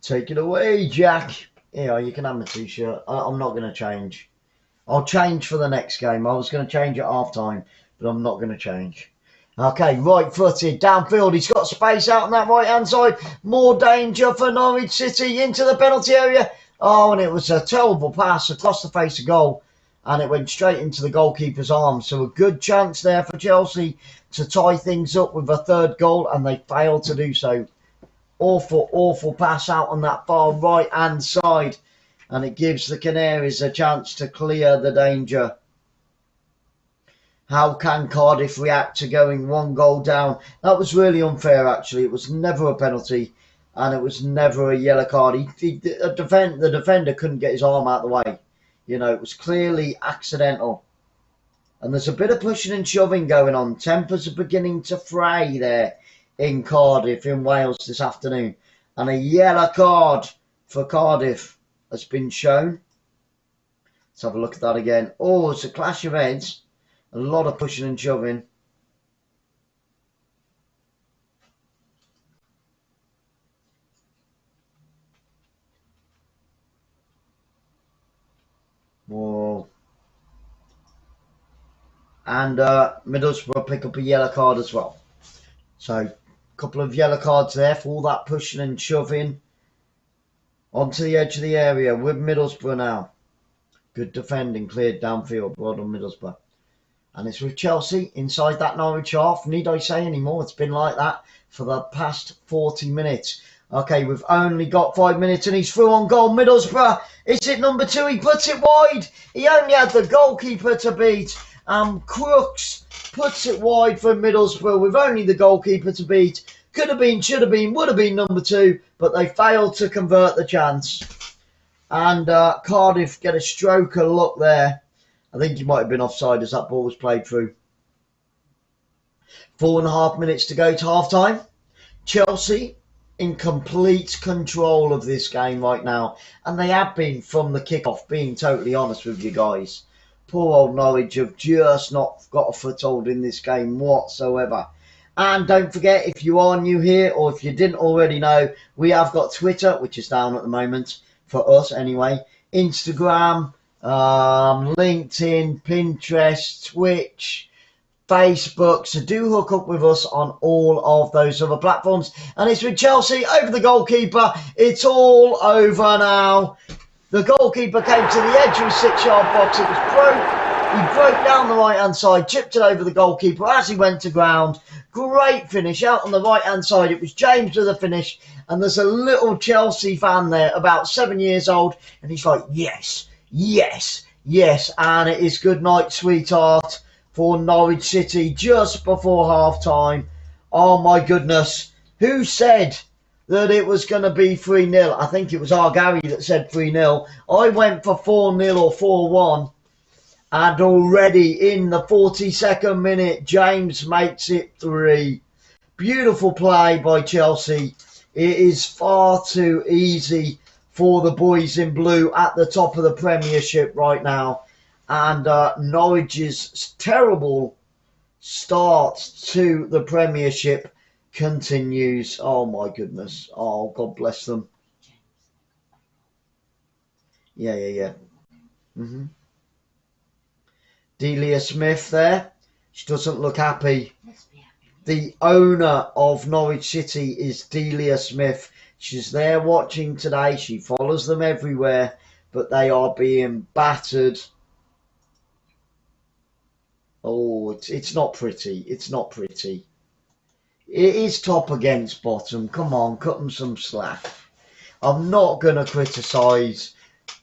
Take it away, Jack. Here, you can have my t-shirt. I'm not going to change. I'll change for the next game. I was going to change at half-time, but I'm not going to change. Okay, right-footed, downfield. He's got space out on that right-hand side. More danger for Norwich City into the penalty area. Oh, and it was a terrible pass across the face of goal, and it went straight into the goalkeeper's arm. So a good chance there for Chelsea to tie things up with a third goal, and they failed to do so. Awful, awful pass out on that far right-hand side. And it gives the Canaries a chance to clear the danger. How can Cardiff react to going 1 goal down? That was really unfair, actually. It was never a penalty. And it was never a yellow card. The defender couldn't get his arm out of the way. You know, it was clearly accidental. And there's a bit of pushing and shoving going on. Tempers are beginning to fray there in Cardiff, in Wales this afternoon. And a yellow card for Cardiff has been shown. Let's have a look at that again. Oh, it's a clash of heads. A lot of pushing and shoving. Whoa. And Middlesbrough pick up a yellow card as well. So Couple of yellow cards there for all that pushing and shoving onto the edge of the area with Middlesbrough now. Good defending, cleared downfield. Well done, Middlesbrough. And it's with Chelsea inside that Norwich half. Need I say any more? It's been like that for the past 40 minutes. Okay, we've only got 5 minutes and he's through on goal. Middlesbrough, is it number 2? He puts it wide. He only had the goalkeeper to beat. Crooks puts it wide for Middlesbrough with only the goalkeeper to beat. Could have been, should have been, would have been number 2, but they failed to convert the chance. And Cardiff get a stroke of luck there. I think he might have been offside as that ball was played through. 4.5 minutes to go to half time. Chelsea in complete control of this game right now. And they have been from the kickoff, being totally honest with you guys. Poor old Norwich have just not got a foothold in this game whatsoever. And don't forget, if you are new here or if you didn't already know, we have got Twitter, which is down at the moment, for us anyway. Instagram, LinkedIn, Pinterest, Twitch, Facebook. So do hook up with us on all of those other platforms. And it's with Chelsea over the goalkeeper. It's all over now. The goalkeeper came to the edge of his 6-yard box. It was broke. He broke down the right-hand side, chipped it over the goalkeeper as he went to ground. Great finish out on the right-hand side. It was James with the finish. And there's a little Chelsea fan there, about 7 years old. And he's like, yes, yes, yes. And it is good night, sweetheart, for Norwich City just before half-time. Oh, my goodness. Who said that it was going to be 3-0? I think it was our Gary that said 3-0. I went for 4-0 or 4-1. And already in the 42nd minute, James makes it 3. Beautiful play by Chelsea. It is far too easy for the boys in blue at the top of the Premiership right now. And Norwich's terrible start to the Premiership continues. Oh, my goodness. Oh, God bless them. Yeah. 𝓳𝓸𝓲𝓷𝓲𝓷𝓰 there. She doesn't look happy. The owner of Norwich City is 𝓳𝓸𝓲𝓷𝓲𝓷𝓰. She's there watching today. She follows them everywhere, but they are being battered. Oh, it's not pretty. It's not pretty. It is top against bottom. Come on, cut them some slack. I'm not going to criticise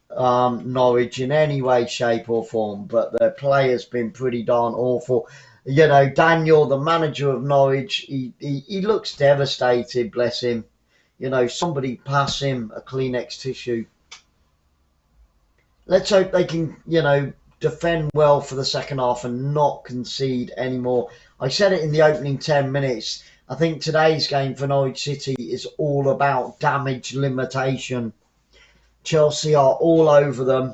Norwich in any way, shape or form, but their play has been pretty darn awful. You know, Daniel, the manager of Norwich, he looks devastated, bless him. You know, somebody pass him a Kleenex tissue. Let's hope they can, you know, defend well for the second half and not concede anymore. I said it in the opening 10 minutes. I think today's game for Norwich City is all about damage limitation. Chelsea are all over them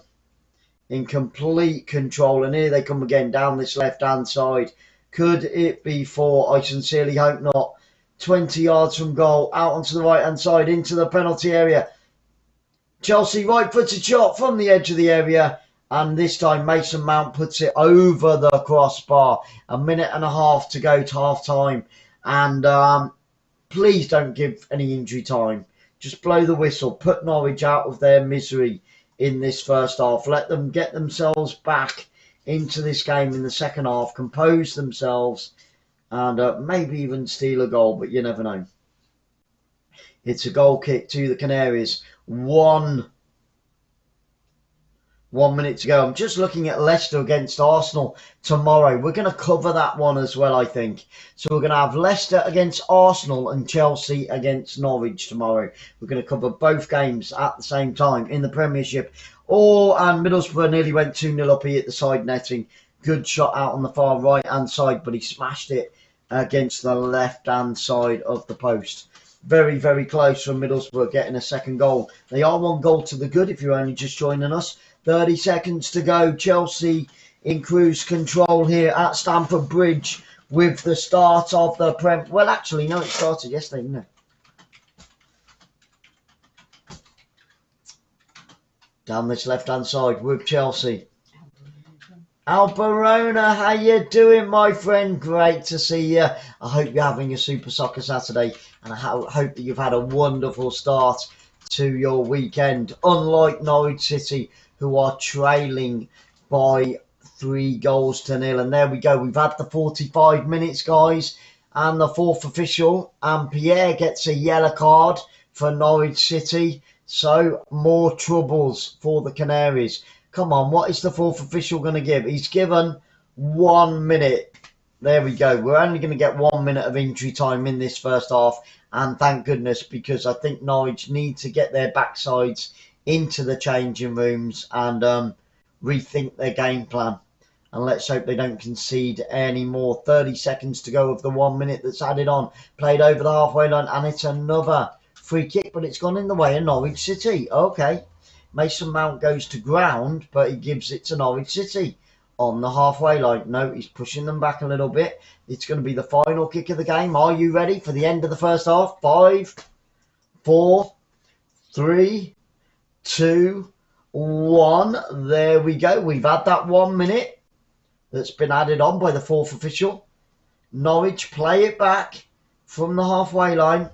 in complete control. And here they come again down this left-hand side. Could it be 4? I sincerely hope not. 20 yards from goal, out onto the right-hand side, into the penalty area. Chelsea right-footed shot from the edge of the area. And this time Mason Mount puts it over the crossbar. 1.5 minutes to go to half-time. And please don't give any injury time. Just blow the whistle. Put Norwich out of their misery in this first half. Let them get themselves back into this game in the second half. Compose themselves. And maybe even steal a goal. But you never know. It's a goal kick to the Canaries. 1 minute to go. I'm just looking at Leicester against Arsenal tomorrow. We're going to cover that one as well, I think. So we're going to have Leicester against Arsenal and Chelsea against Norwich tomorrow. We're going to cover both games at the same time in the Premiership. And Middlesbrough nearly went 2-0 up. He hit the side netting. Good shot out on the far right-hand side, but he smashed it against the left-hand side of the post. Very, very close from Middlesbrough getting a second goal. They are 1 goal to the good if you're only just joining us. 30 seconds to go. Chelsea in cruise control here at Stamford Bridge with the start of the Prem. Well, actually, no, it started yesterday, didn't it? Down this left-hand side with Chelsea. Alberona, how you doing, my friend? Great to see you. I hope you're having a Super Soccer Saturday, and I hope that you've had a wonderful start to your weekend. Unlike Norwich City, who are trailing by 3-0. And there we go. We've had the 45 minutes, guys, and the fourth official. And Pierre gets a yellow card for Norwich City. So more troubles for the Canaries. Come on, what is the fourth official going to give? He's given 1 minute. There we go. We're only going to get 1 minute of injury time in this first half. And thank goodness, because I think Norwich need to get their backsides into the changing rooms and rethink their game plan. And let's hope they don't concede any more. 30 seconds to go of the 1 minute that's added on. Played over the halfway line, and it's another free kick, but it's gone in the way of Norwich City. Okay. Mason Mount goes to ground, but he gives it to Norwich City on the halfway line. No, he's pushing them back a little bit. It's going to be the final kick of the game. Are you ready for the end of the first half? 5, 4, 3, 2, 1. There we go. We've had that 1 minute that's been added on by the fourth official. Norwich play it back from the halfway line.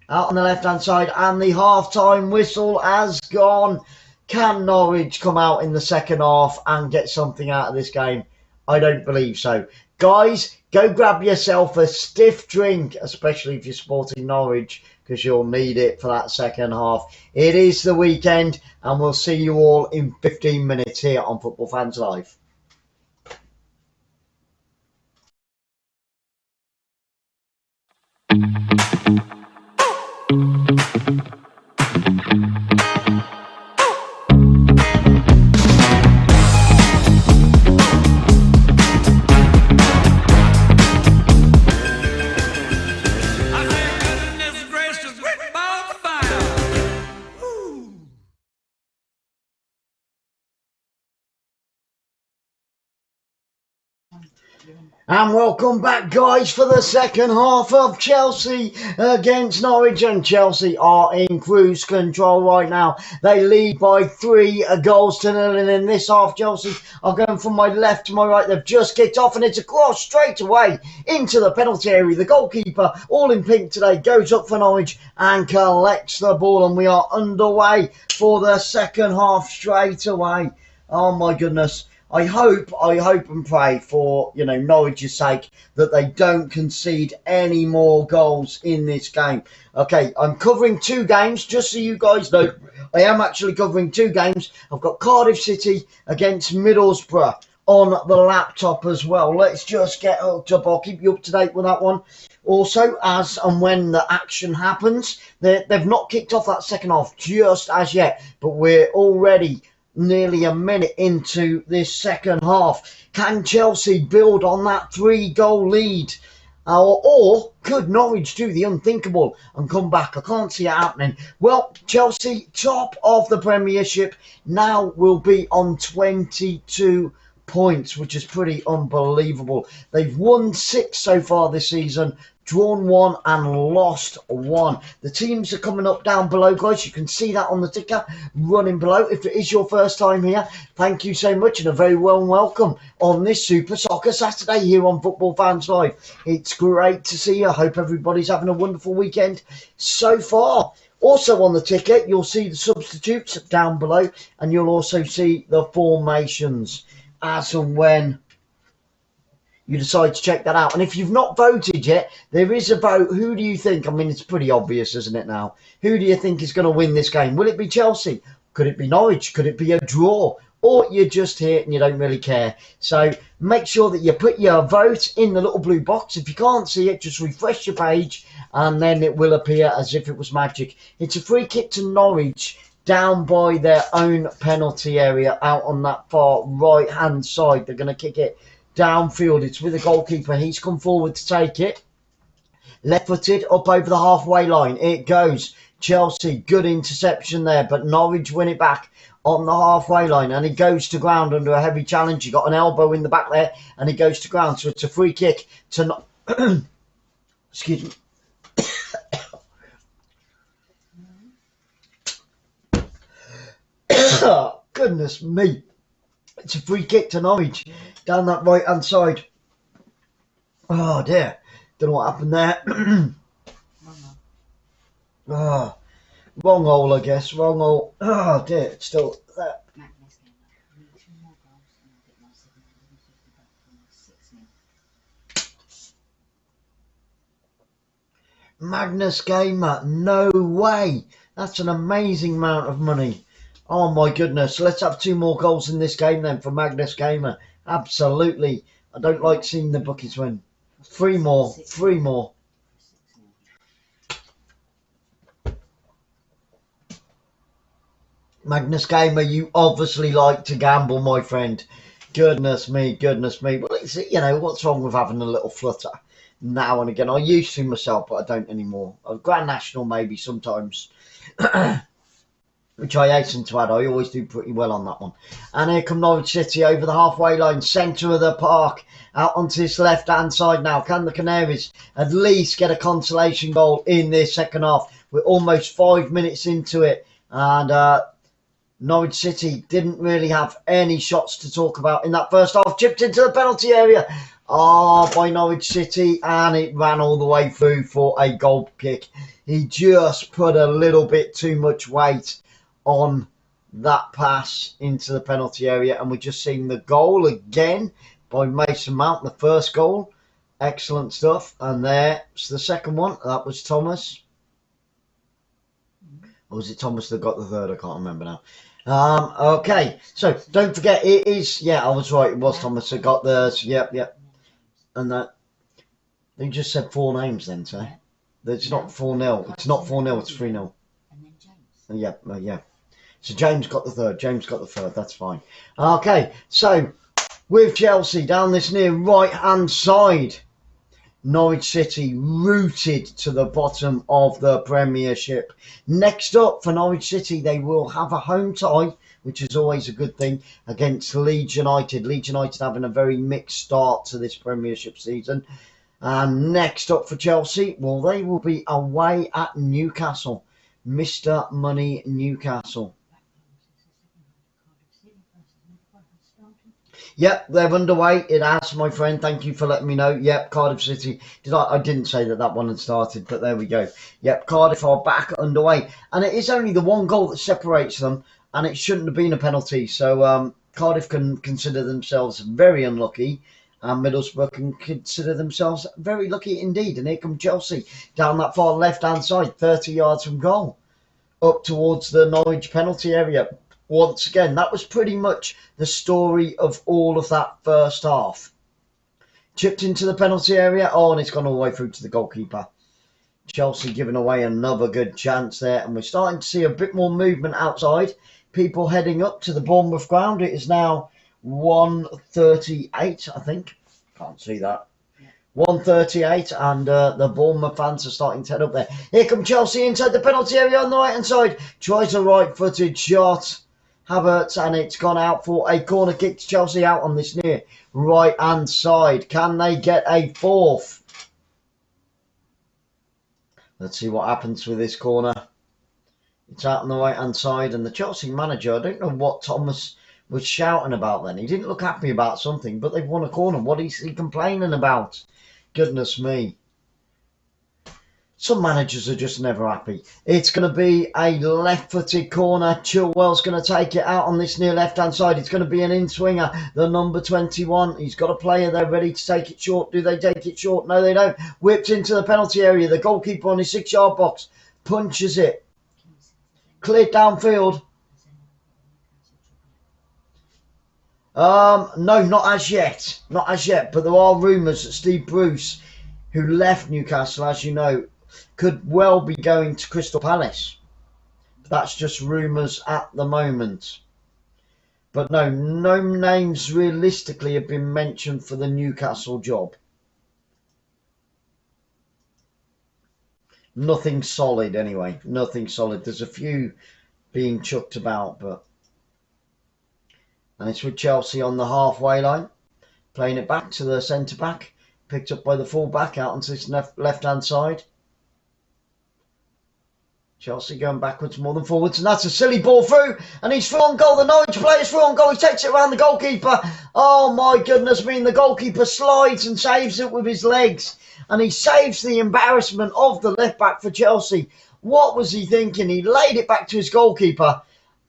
Out on the left-hand side, and the half-time whistle has gone. Can Norwich come out in the second half and get something out of this game? I don't believe so. Guys, go grab yourself a stiff drink, especially if you're supporting Norwich, because you'll need it for that second half. It is the weekend, and we'll see you all in 15 minutes here on Football Fans Live. And welcome back, guys, for the second half of Chelsea against Norwich. And Chelsea are in cruise control right now. They lead by 3-0. And in this half, Chelsea are going from my left to my right. They've just kicked off, and it's a cross straight away into the penalty area. The goalkeeper, all in pink today, goes up for Norwich and collects the ball. And we are underway for the second half straight away. Oh, my goodness. I hope and pray for, Norwich's sake that they don't concede any more goals in this game. Okay, I'm covering 2 games, just so you guys know. I am actually covering 2 games. I've got Cardiff City against Middlesbrough on the laptop as well. Let's just get hooked up. I'll keep you up to date with that one. Also, as and when the action happens, they've not kicked off that second half just as yet, but we're already nearly a minute into this second half. Can Chelsea build on that 3-goal lead? Or could Norwich do the unthinkable and come back? I can't see it happening. Well, Chelsea, top of the Premiership, now will be on 22 points, which is pretty unbelievable. They've won 6 so far this season, drawn 1 and lost 1. The teams are coming up down below, guys. You can see that on the ticker running below. If it is your first time here, thank you so much and a very warm welcome on this Super Soccer Saturday here on Football Fans Live. It's great to see you. I hope everybody's having a wonderful weekend so far. Also on the ticket, you'll see the substitutes down below, and you'll also see the formations as and when you decide to check that out. And if you've not voted yet, there is a vote. Who do you think? I mean, it's pretty obvious, isn't it now? Who do you think is going to win this game? Will it be Chelsea? Could it be Norwich? Could it be a draw? Or you're just here and you don't really care? So make sure that you put your vote in the little blue box. If you can't see it, just refresh your page and then it will appear as if it was magic. It's a free kick to Norwich down by their own penalty area out on that far right-hand side. They're going to kick it downfield. It's with the goalkeeper. He's come forward to take it. Left-footed up over the halfway line. It goes. Chelsea, good interception there, but Norwich win it back on the halfway line, and he goes to ground under a heavy challenge. He got an elbow in the back there, and he goes to ground. So it's a free kick to excuse me. Goodness me. It's a free kick to Norwich down that right hand side. Oh dear, don't know what happened there. Oh, wrong hole, I guess. Wrong hole. Oh dear, it's still there. Magnus Gamer, no way. That's an amazing amount of money. Oh my goodness. Let's have 2 more goals in this game then for Magnus Gamer. Absolutely. I don't like seeing the bookies win. 3 more. 3 more. Magnus Gamer, you obviously like to gamble, my friend. Goodness me, goodness me. Well, it's, you know, what's wrong with having a little flutter now and again? I used to myself, but I don't anymore. Grand National maybe sometimes. Which I hasten to add, I always do pretty well on that one. And here come Norwich City over the halfway line, centre of the park, out onto this left-hand side now. Can the Canaries at least get a consolation goal in this second half? We're almost 5 minutes into it, and Norwich City didn't really have any shots to talk about in that first half. Chipped into the penalty area. By Norwich City, and it ran all the way through for a goal kick. He just put a little bit too much weight on that pass into the penalty area, and we're just seeing the goal again by Mason Mount, the first goal. Excellent stuff. And there's the second one. That was Thomas. Or was it Thomas that got the third? I can't remember now. Okay, so don't forget, it is, yeah, I was right, it was Thomas that got theirs. Yep. And that, they just said 4 names then, so it's not 4-0. It's not 4-0, it's 3-0. And then James. Yeah. So James got the third. That's fine. Okay, so with Chelsea down this near right-hand side, Norwich City rooted to the bottom of the Premiership. Next up for Norwich City, they will have a home tie, which is always a good thing, against Leeds United. Leeds United having a very mixed start to this Premiership season. And next up for Chelsea, well, they will be away at Newcastle. Mr. Money Newcastle. Yep, they're underway. It has, my friend. Thank you for letting me know. Yep, Cardiff City. I didn't say that one had started, but there we go. Yep, Cardiff are back underway. And it is only the 1 goal that separates them, and it shouldn't have been a penalty. So Cardiff can consider themselves very unlucky, and Middlesbrough can consider themselves very lucky indeed. And here comes Chelsea down that far left-hand side, 30 yards from goal, up towards the Norwich penalty area. Once again, that was pretty much the story of all of that first half. Chipped into the penalty area. Oh, and it's gone all the way through to the goalkeeper. Chelsea giving away another good chance there. And we're starting to see a bit more movement outside. People heading up to the Bournemouth ground. It is now 1:38, I think. Can't see that. 1:38, and the Bournemouth fans are starting to head up there. Here come Chelsea inside the penalty area on the right-hand side. Tries a right-footed shot. Havertz, and it's gone out for a corner kick to Chelsea out on this near right-hand side. Can they get a 4th? Let's see what happens with this corner. It's out on the right-hand side, and the Chelsea manager, I don't know what Thomas was shouting about then. He didn't look happy about something, but they've won a corner. What is he complaining about? Goodness me. Some managers are just never happy. It's going to be a left-footed corner. Chilwell's going to take it out on this near left-hand side. It's going to be an in-swinger, the number 21. He's got a player there ready to take it short. Do they take it short? No, they don't. Whipped into the penalty area. The goalkeeper on his 6-yard box punches it. Cleared downfield. No, not as yet. Not as yet. But there are rumours that Steve Bruce, who left Newcastle, as you know, could well be going to Crystal Palace. That's just rumours at the moment. But no names realistically have been mentioned for the Newcastle job. Nothing solid anyway. Nothing solid. There's a few being chucked about, but... And it's with Chelsea on the halfway line. Playing it back to the centre-back. Picked up by the full-back out onto this left-hand side. Chelsea going backwards more than forwards, and that's a silly ball through, and he's through on goal. The Norwich player's through on goal. He takes it around the goalkeeper. Oh my goodness me, the goalkeeper slides and saves it with his legs, and he saves the embarrassment of the left back for Chelsea. What was he thinking? He laid it back to his goalkeeper,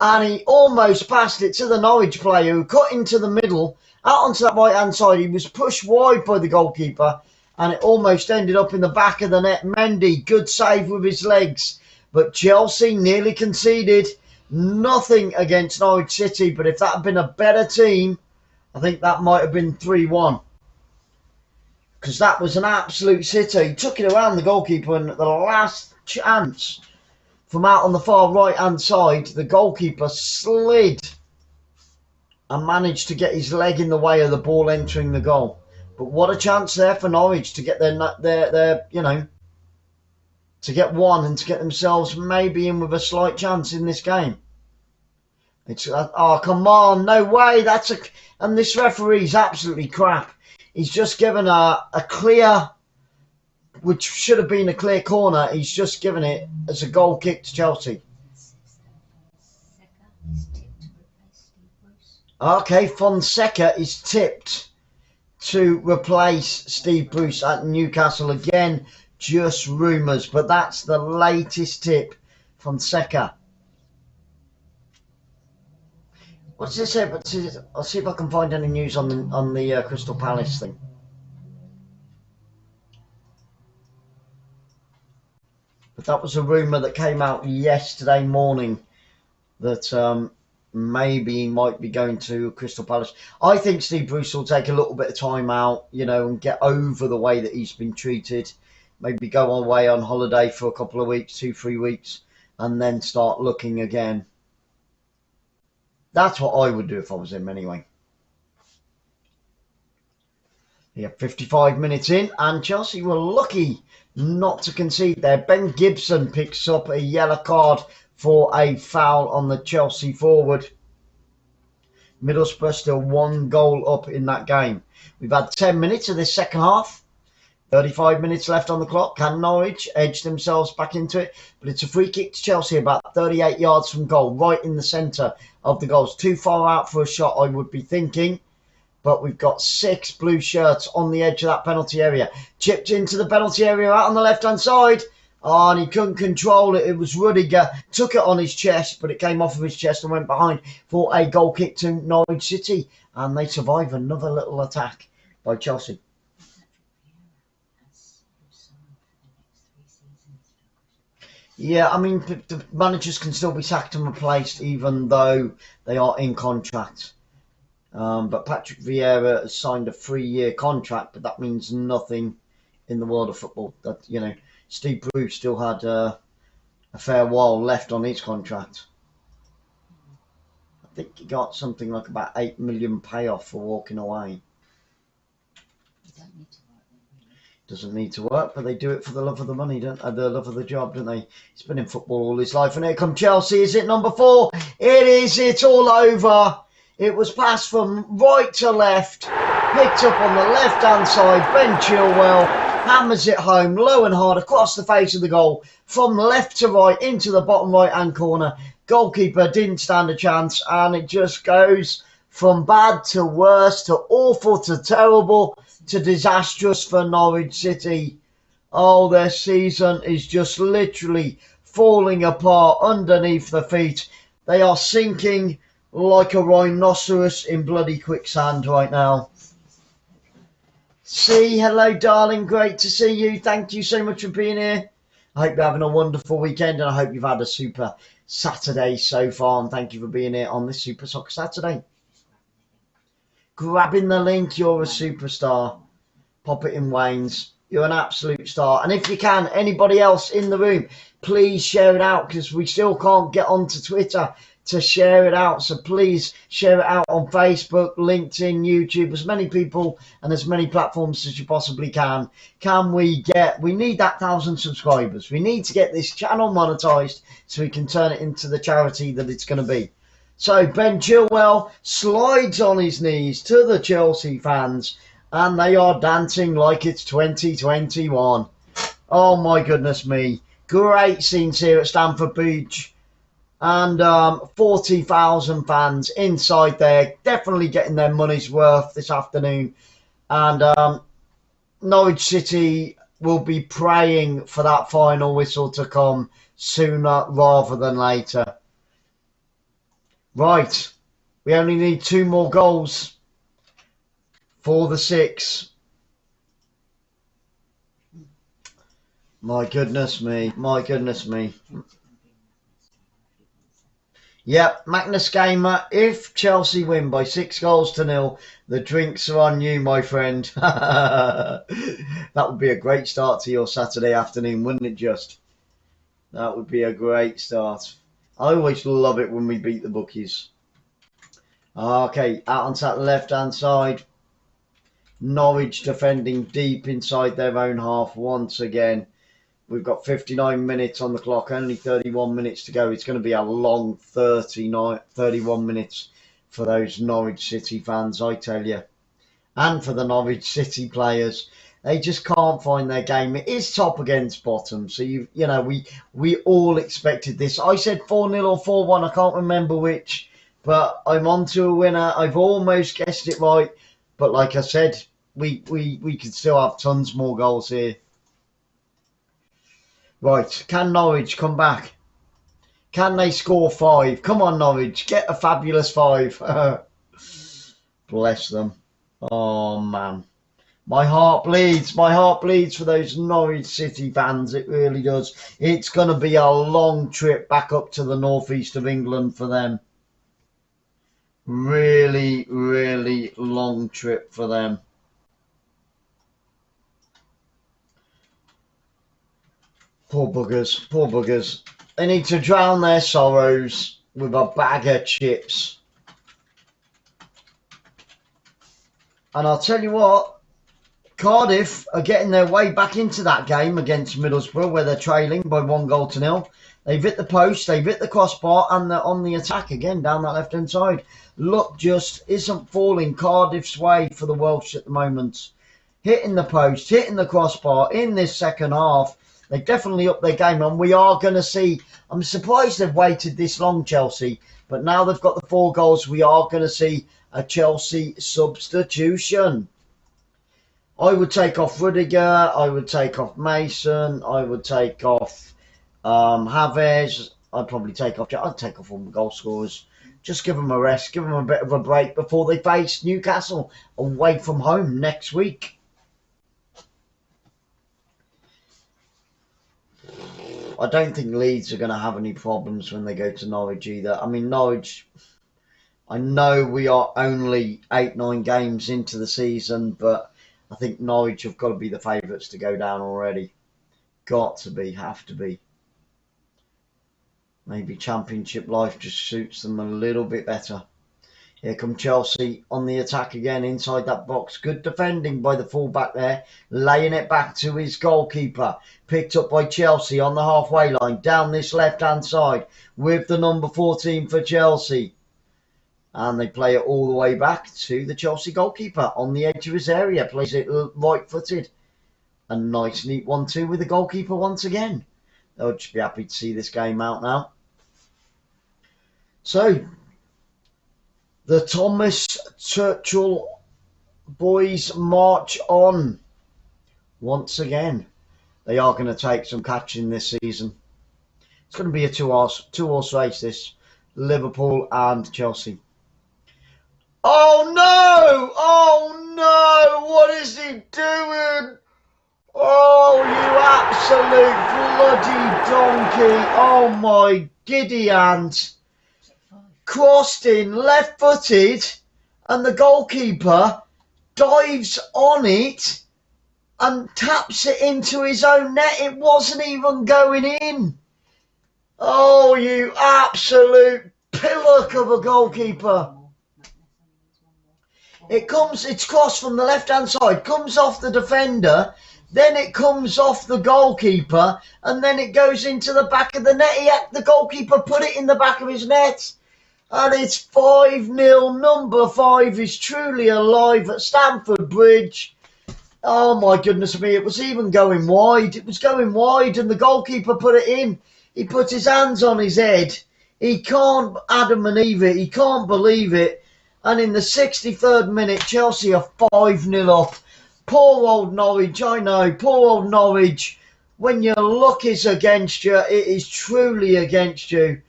and he almost passed it to the Norwich player, who cut into the middle, out onto that right hand side. He was pushed wide by the goalkeeper, and it almost ended up in the back of the net. Mendy, good save with his legs. But Chelsea nearly conceded. Nothing against Norwich City. But if that had been a better team, I think that might have been 3-1. Because that was an absolute sitter. He took it around the goalkeeper, and at the last chance, from out on the far right-hand side, the goalkeeper slid and managed to get his leg in the way of the ball entering the goal. But what a chance there for Norwich to get their you know, to get one and to get themselves maybe in with a slight chance in this game. It's oh, come on, no way. And this referee's absolutely crap. He's just given a clear, which should have been a clear corner. He's just given it as a goal kick to Chelsea. Okay, Fonseca is tipped to replace Steve Bruce at Newcastle again. Just rumours, but that's the latest tip from Fonseca. What's this say? I'll see if I can find any news on the Crystal Palace thing. But that was a rumour that came out yesterday morning that maybe he might be going to Crystal Palace. I think Steve Bruce will take a little bit of time out, you know, and get over the way that he's been treated. Maybe go away on holiday for a couple of weeks, 2-3 weeks, and then start looking again. That's what I would do if I was him anyway. Yeah, 55 minutes in, and Chelsea were lucky not to concede there. Ben Gibson picks up a yellow card for a foul on the Chelsea forward. Middlesbrough still 1 goal up in that game. We've had 10 minutes of this second half. 35 minutes left on the clock. Can Norwich edge themselves back into it? But it's a free kick to Chelsea about 38 yards from goal, right in the centre of the goals. Too far out for a shot, I would be thinking. But we've got 6 blue shirts on the edge of that penalty area. Chipped into the penalty area out on the left-hand side. Oh, and he couldn't control it. It was Rudiger. Took it on his chest, but it came off of his chest and went behind for a goal kick to Norwich City. And they survive another little attack by Chelsea. Yeah, I mean, the managers can still be sacked and replaced even though they are in contract. But Patrick Vieira has signed a 3-year contract, but that means nothing in the world of football. That, you know, Steve Bruce still had a fair while left on his contract. I think he got something like about 8 million payoff for walking away. Doesn't need to work, but they do it for the love of the money, don't they? The love of the job, don't they? He's been in football all his life. And here come Chelsea. Is it number 4? It is. It's all over. It was passed from right to left. Picked up on the left-hand side. Ben Chilwell hammers it home low and hard across the face of the goal. From left to right into the bottom right-hand corner. Goalkeeper didn't stand a chance. And it just goes from bad to worse to awful to terrible to disastrous for Norwich City. Oh, their season is just literally falling apart underneath their feet. They are sinking like a rhinoceros in bloody quicksand right now. Hello darling, great to see you. Thank you so much for being here. I hope you're having a wonderful weekend, and I hope you've had a super Saturday so far, and thank you for being here on this Super Soccer Saturday. Grabbing the link, you're a superstar. Pop it in Wayne's. You're an absolute star. And if you can, anybody else in the room, please share it out, because we still can't get onto Twitter to share it out. So please share it out on Facebook, LinkedIn, YouTube, as many people and as many platforms as you possibly can. We need that 1,000 subscribers. We need to get this channel monetized so we can turn it into the charity that it's going to be. So Ben Chilwell slides on his knees to the Chelsea fans, and they are dancing like it's 2021. Oh my goodness me. Great scenes here at Stamford Bridge. And 40,000 fans inside there. Definitely getting their money's worth this afternoon. And Norwich City will be praying for that final whistle to come sooner rather than later. Right. We only need 2 more goals for the 6. My goodness me. My goodness me. Yep, Magnus Gamer, if Chelsea win by 6-0, the drinks are on you, my friend. That would be a great start to your Saturday afternoon, wouldn't it just? That would be a great start. I always love it when we beat the bookies. Okay, out onto that left-hand side. Norwich defending deep inside their own half once again. We've got 59 minutes on the clock, only 31 minutes to go. It's going to be a long 31 minutes for those Norwich City fans, I tell you. And for the Norwich City players. They just can't find their game. It is top against bottom. So, you know, we all expected this. I said 4-0 or 4-1. I can't remember which. But I'm on to a winner. I've almost guessed it right. But like I said, we could still have tons more goals here. Right, can Norwich come back? Can they score 5? Come on, Norwich, get a fabulous 5. Bless them. Oh, man. My heart bleeds. My heart bleeds for those Norwich City fans. It really does. It's going to be a long trip back up to the northeast of England for them. Really, really long trip for them. Poor buggers, poor buggers. They need to drown their sorrows with a bag of chips. And I'll tell you what, Cardiff are getting their way back into that game against Middlesbrough where they're trailing by 1-0. They've hit the post, they've hit the crossbar, and they're on the attack again down that left-hand side. Luck just isn't falling Cardiff's way for the Welsh at the moment. Hitting the post, hitting the crossbar in this second half. They definitely up their game, and we are going to see. I'm surprised they've waited this long, Chelsea. But now they've got the 4 goals, we are going to see a Chelsea substitution. I would take off Rudiger. I would take off Mason. I would take off Havertz. I'd probably take off. I'd take off all the goal scorers. Just give them a rest. Give them a bit of a break before they face Newcastle away from home next week. I don't think Leeds are going to have any problems when they go to Norwich either. I mean, Norwich, I know we are only 8-9 games into the season, but I think Norwich have got to be the favourites to go down already. Got to be, have to be. Maybe Championship life just suits them a little bit better. Here come Chelsea on the attack again inside that box. Good defending by the fullback there. Laying it back to his goalkeeper. Picked up by Chelsea on the halfway line. Down this left-hand side with the number 14 for Chelsea. And they play it all the way back to the Chelsea goalkeeper on the edge of his area. Plays it right-footed. A nice, neat 1-2 with the goalkeeper once again. They'll just be happy to see this game out now. So, the Thomas Tuchel boys march on once again. They are going to take some catching this season. It's going to be a two-horse race, this. Liverpool and Chelsea. Oh no! Oh no! What is he doing? Oh, you absolute bloody donkey. Oh my giddy aunt. Crossed in, left-footed, and the goalkeeper dives on it and taps it into his own net. It wasn't even going in. Oh, you absolute pillock of a goalkeeper. It's crossed from the left-hand side, comes off the defender, then it comes off the goalkeeper, and then it goes into the back of the net. The goalkeeper put it in the back of his net. And it's 5-0. Number 5 is truly alive at Stamford Bridge. Oh my goodness me, it was even going wide. It was going wide and the goalkeeper put it in. He put his hands on his head. He can't Adam and Eve it. He can't believe it. And in the 63rd minute, Chelsea are 5-0 up. Poor old Norwich, I know, poor old Norwich. When your luck is against you, it is truly against you.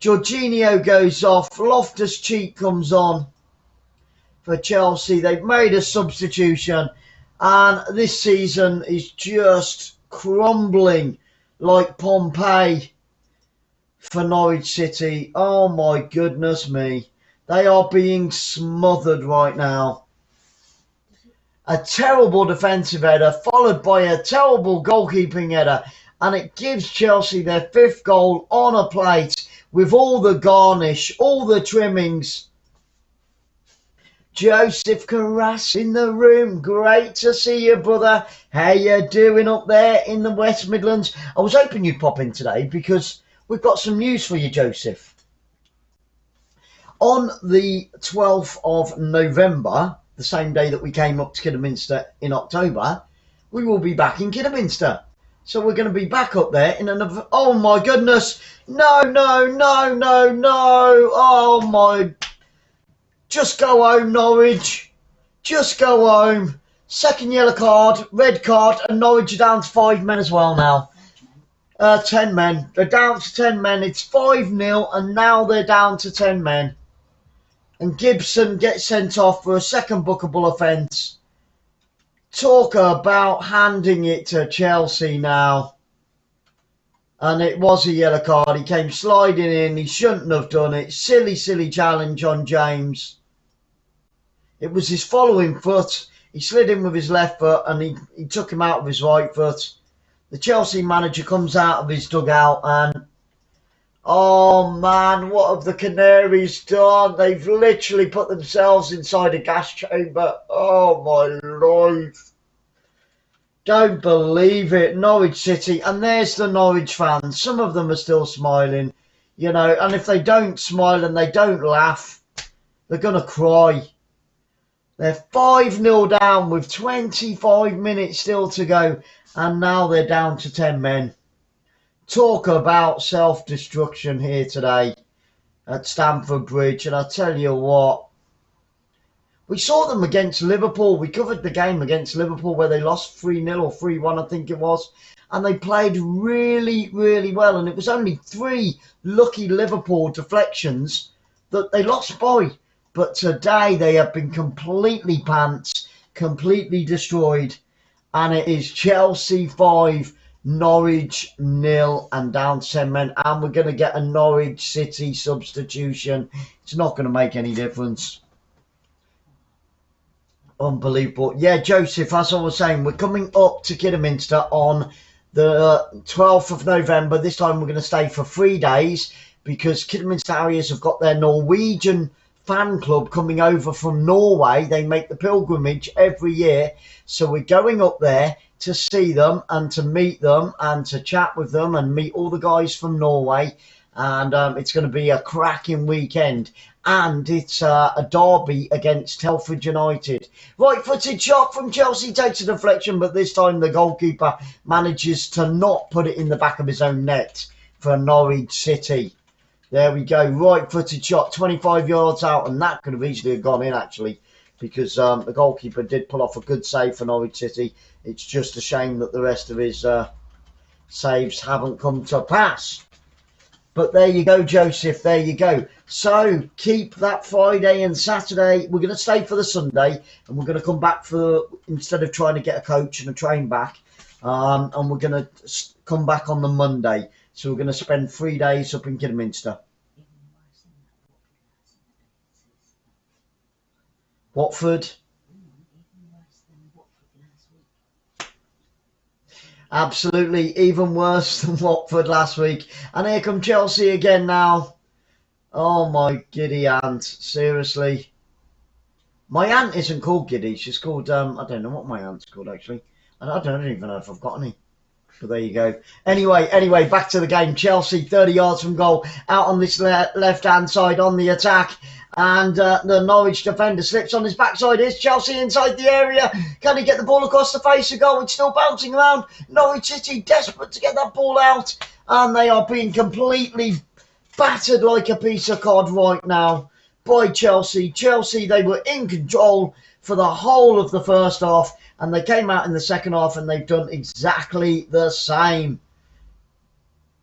Jorginho goes off. Loftus-Cheek comes on for Chelsea. They've made a substitution. And this season is just crumbling like Pompeii for Norwich City. Oh my goodness me. They are being smothered right now. A terrible defensive header followed by a terrible goalkeeping header. And it gives Chelsea their 5th goal on a plate with all the garnish, all the trimmings. 𝓳𝓸𝓷𝓲𝓷𝓰 in the room. Great to see you, brother. How you doing up there in the West Midlands? I was hoping you'd pop in today because we've got some news for you, Joseph. On the 12th of November, the same day that we came up to Kidderminster in October, we will be back in Kidderminster. So we're going to be back up there in another... Oh my goodness. No, no, no, no, no. Oh my... Just go home, Norwich. Just go home. 2nd yellow card, red card, and Norwich are down to 5 men as well now. 10 men. They're down to 10 men. It's 5-0, and now they're down to 10 men. And Gibson gets sent off for a 2nd bookable offence. Talk about handing it to Chelsea now. And it was a yellow card. He came sliding in. He shouldn't have done it. Silly, silly challenge on James. It was his following foot. He slid in with his left foot and he took him out of his right foot. The Chelsea manager comes out of his dugout and... Oh man, what have the Canaries done? They've literally put themselves inside a gas chamber. Oh my life. Don't believe it. Norwich City. And there's the Norwich fans. Some of them are still smiling. You know, and if they don't smile and they don't laugh, they're going to cry. They're 5-0 down with 25 minutes still to go. And now they're down to 10 men. Talk about self-destruction here today at Stamford Bridge. And I tell you what, we saw them against Liverpool. We covered the game against Liverpool where they lost 3-0 or 3-1, I think it was. And they played really, really well. And it was only 3 lucky Liverpool deflections that they lost by. But today they have been completely pants, completely destroyed. And it is Chelsea 5, Norwich 0 and down 10 men. And we're going to get a Norwich City substitution. It's not going to make any difference. Unbelievable. Yeah, Joseph, as I was saying, we're coming up to Kidderminster on the 12th of November. This time we're going to stay for 3 days because Kidderminster Harriers have got their Norwegian fan club coming over from Norway. They make the pilgrimage every year. So we're going up there to see them and to meet them and to chat with them and meet all the guys from Norway. And it's going to be a cracking weekend. And it's a derby against Telford United. Right-footed shot from Chelsea, takes a deflection, but this time the goalkeeper manages to not put it in the back of his own net for Norwich City. There we go, right-footed shot, 25 yards out, and that could have easily have gone in, actually, because the goalkeeper did pull off a good save for Norwich City. It's just a shame that the rest of his saves haven't come to pass. But there you go, Joseph, there you go. So keep that Friday and Saturday. We're going to stay for the Sunday, and we're going to come back for, instead of trying to get a coach and a train back, and we're going to come back on the Monday. So we're going to spend 3 days up in Kidderminster. Watford. Absolutely, even worse than Watford last week. And here come Chelsea again now. Oh my giddy aunt, seriously. My aunt isn't called Giddy, she's called, I don't know what my aunt's called actually. I don't even know if I've got any. But there you go. Anyway, back to the game. Chelsea, 30 yards from goal, out on this left-hand side on the attack. And the Norwich defender slips on his backside. Here's Chelsea inside the area. Can he get the ball across the face of goal? It's still bouncing around. Norwich City desperate to get that ball out. And they are being completely battered like a piece of cod right now by Chelsea. Chelsea, they were in control for the whole of the first half. And they came out in the second half and they've done exactly the same.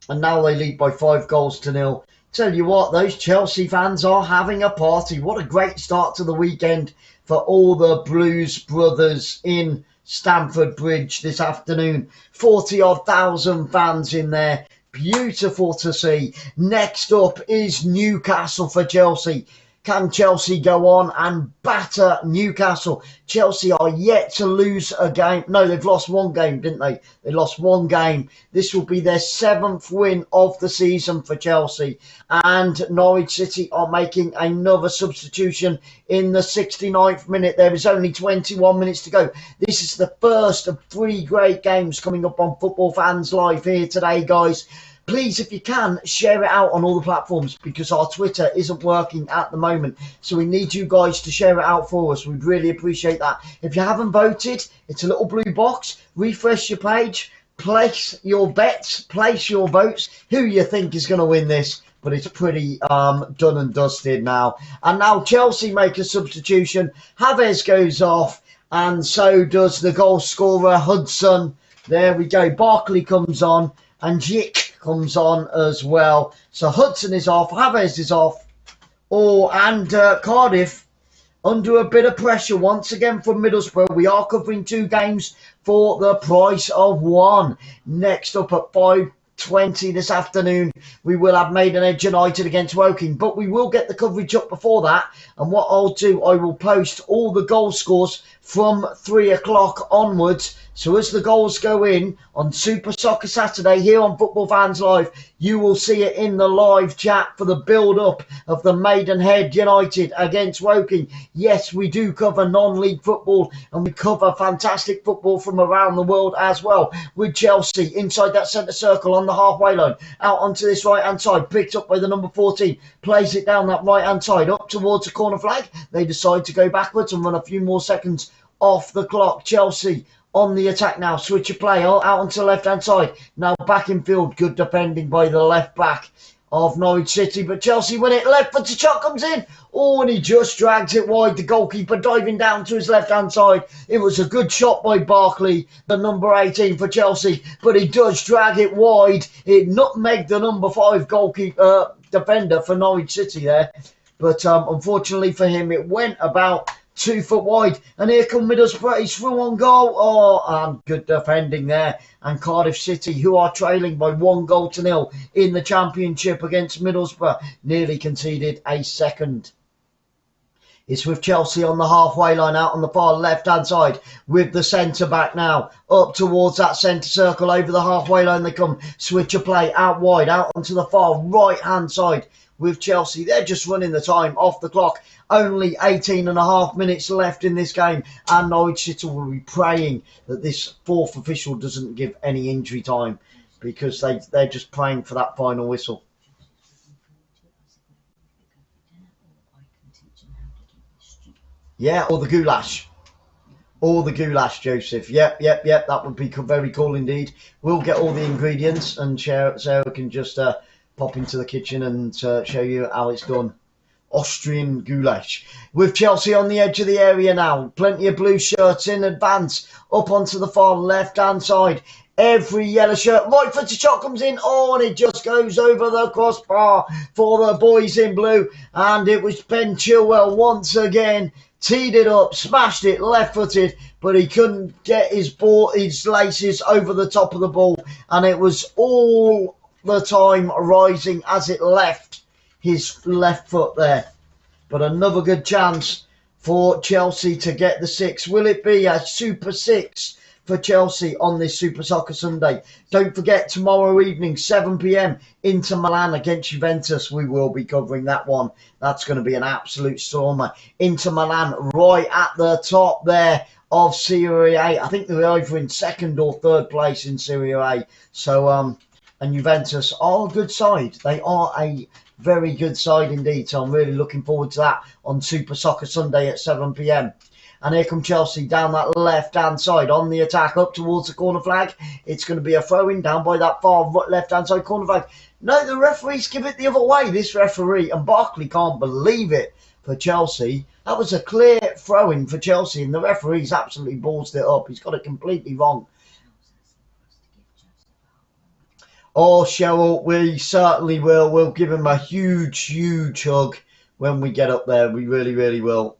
And now they lead by 5-0. Tell you what, those Chelsea fans are having a party. What a great start to the weekend for all the Blues brothers in Stamford Bridge this afternoon. 40-odd thousand fans in there. Beautiful to see. Next up is Newcastle for Chelsea. Can Chelsea go on and batter Newcastle? Chelsea are yet to lose a game. No, they've lost one game, didn't they? They lost one game. This will be their 7th win of the season for Chelsea. And Norwich City are making another substitution in the 69th minute. There is only 21 minutes to go. This is the first of 3 great games coming up on Football Fans Live here today, guys. Please, if you can, share it out on all the platforms because our Twitter isn't working at the moment. So we need you guys to share it out for us. We'd really appreciate that. If you haven't voted, it's a little blue box. Refresh your page. Place your bets. Place your votes. Who you think is going to win this. But it's pretty done and dusted now. And now Chelsea make a substitution. Havertz goes off. And so does the goal scorer, Hudson. There we go. Barkley comes on. And Jick comes on as well. So Hudson is off. Havertz is off. And Cardiff under a bit of pressure once again from Middlesbrough. We are covering 2 games for the price of 1. Next up at 5:20 this afternoon, we will have Maidenhead United against Woking. But we will get the coverage up before that. And what I'll do, I will post all the goal scores from 3 o'clock onwards. So as the goals go in on Super Soccer Saturday here on Football Fans Live, you will see it in the live chat for the build-up of the Maidenhead United against Woking. Yes, we do cover non-league football and we cover fantastic football from around the world as well. With Chelsea inside that centre circle on the halfway line, out onto this right-hand side, picked up by the number 14, plays it down that right-hand side, up towards the corner flag. They decide to go backwards and run a few more seconds off the clock. Chelsea on the attack now, switch of play out onto the left-hand side. Now back in field, good defending by the left-back of Norwich City. But Chelsea win it, left-footed shot comes in. Oh, and he just drags it wide. The goalkeeper diving down to his left-hand side. It was a good shot by Barkley, the number 18 for Chelsea. But he does drag it wide. It nutmegged the number 5 goalkeeper defender for Norwich City there. But unfortunately for him, it went about 2 foot wide, and here come Middlesbrough. He's through on goal. Oh, and good defending there. And Cardiff City, who are trailing by 1-0 in the Championship against Middlesbrough, nearly conceded a second. It's with Chelsea on the halfway line out on the far left-hand side with the centre-back now. Up towards that centre circle over the halfway line they come. Switch of play out wide, out onto the far right-hand side with Chelsea. They're just running the time off the clock. Only 18.5 minutes left in this game. And Norwich City will be praying that this 4th official doesn't give any injury time because they're just praying for that final whistle. Yeah, or the goulash. Or the goulash, Joseph. Yep. That would be very cool indeed. We'll get all the ingredients and Sarah can just pop into the kitchen and show you how it's done. Austrian goulash. With Chelsea on the edge of the area now. Plenty of blue shirts in advance. Up onto the far left-hand side. Every yellow shirt. Right-footed shot comes in. Oh, and it just goes over the crossbar for the boys in blue. And it was Ben Chilwell once again. Teed it up, smashed it left-footed, but he couldn't get his laces over the top of the ball. And it was all the time rising as it left his left foot there. But another good chance for Chelsea to get the 6. Will it be a Super 6 for Chelsea on this Super Soccer Sunday? Don't forget, tomorrow evening, 7 p.m, Inter Milan against Juventus. We will be covering that one. That's going to be an absolute stormer. Inter Milan right at the top there of Serie A. I think they're either in 2nd or 3rd place in Serie A. So, and Juventus are a good side. They are a very good side indeed. So I'm really looking forward to that on Super Soccer Sunday at 7 p.m. And here come Chelsea down that left-hand side on the attack up towards the corner flag. It's going to be a throw-in down by that far left-hand side corner flag. No, the referees give it the other way. This referee, and Barkley can't believe it for Chelsea. That was a clear throw-in for Chelsea, and the referee's absolutely ballsed it up. He's got it completely wrong. Oh, Cheryl, we certainly will. We'll give him a huge, huge hug when we get up there. We really, really will.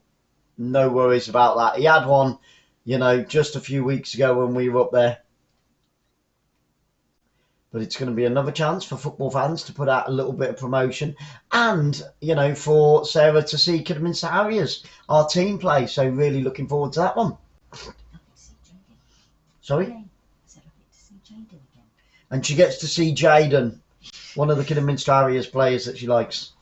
No worries about that. He had one, you know, just a few weeks ago when we were up there. But it's going to be another chance for football fans to put out a little bit of promotion. And, you know, for Sarah to see Kidderminster Harriers, our team play. So really looking forward to that one. Sorry? And she gets to see Jaden, one of the Kidderminster Harriers players that she likes.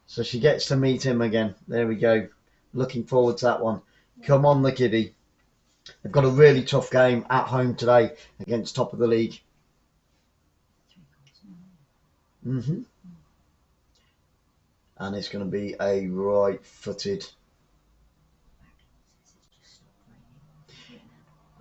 So she gets to meet him again. There we go. Looking forward to that one. Come on, the kiddie. They've got a really tough game at home today against top of the league. And it's going to be a right-footed.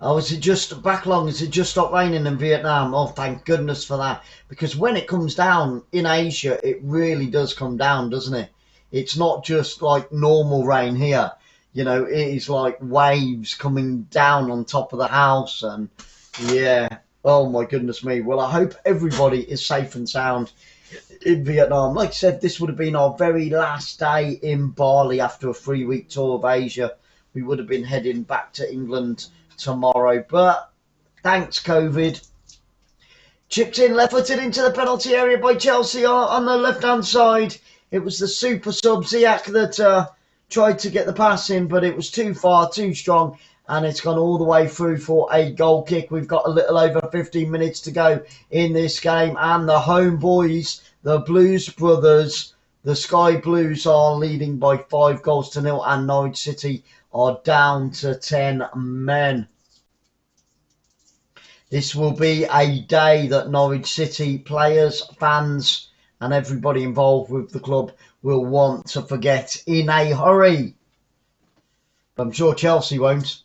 Oh, is it just back long? Is it just stopped raining in Vietnam? Oh, thank goodness for that. Because when it comes down in Asia, it really does come down, doesn't it? It's not just like normal rain here. You know, it is like waves coming down on top of the house. And yeah, oh my goodness me. Well, I hope everybody is safe and sound in Vietnam. Like I said, this would have been our very last day in Bali after a 3-week tour of Asia. We would have been heading back to England tomorrow. But thanks, COVID. Chipped in, left-footed into the penalty area by Chelsea on the left-hand side. It was the super sub 𝓳𝓸𝓲𝓷𝓲𝓷𝓰 that tried to get the pass in, but it was too far, too strong, and it's gone all the way through for a goal kick. We've got a little over 15 minutes to go in this game, and the home boys, the Blues brothers, the Sky Blues, are leading by 5-0, and Norwich City are down to 10 men. This will be a day that Norwich City players, fans, and everybody involved with the club will want to forget in a hurry. But I'm sure Chelsea won't.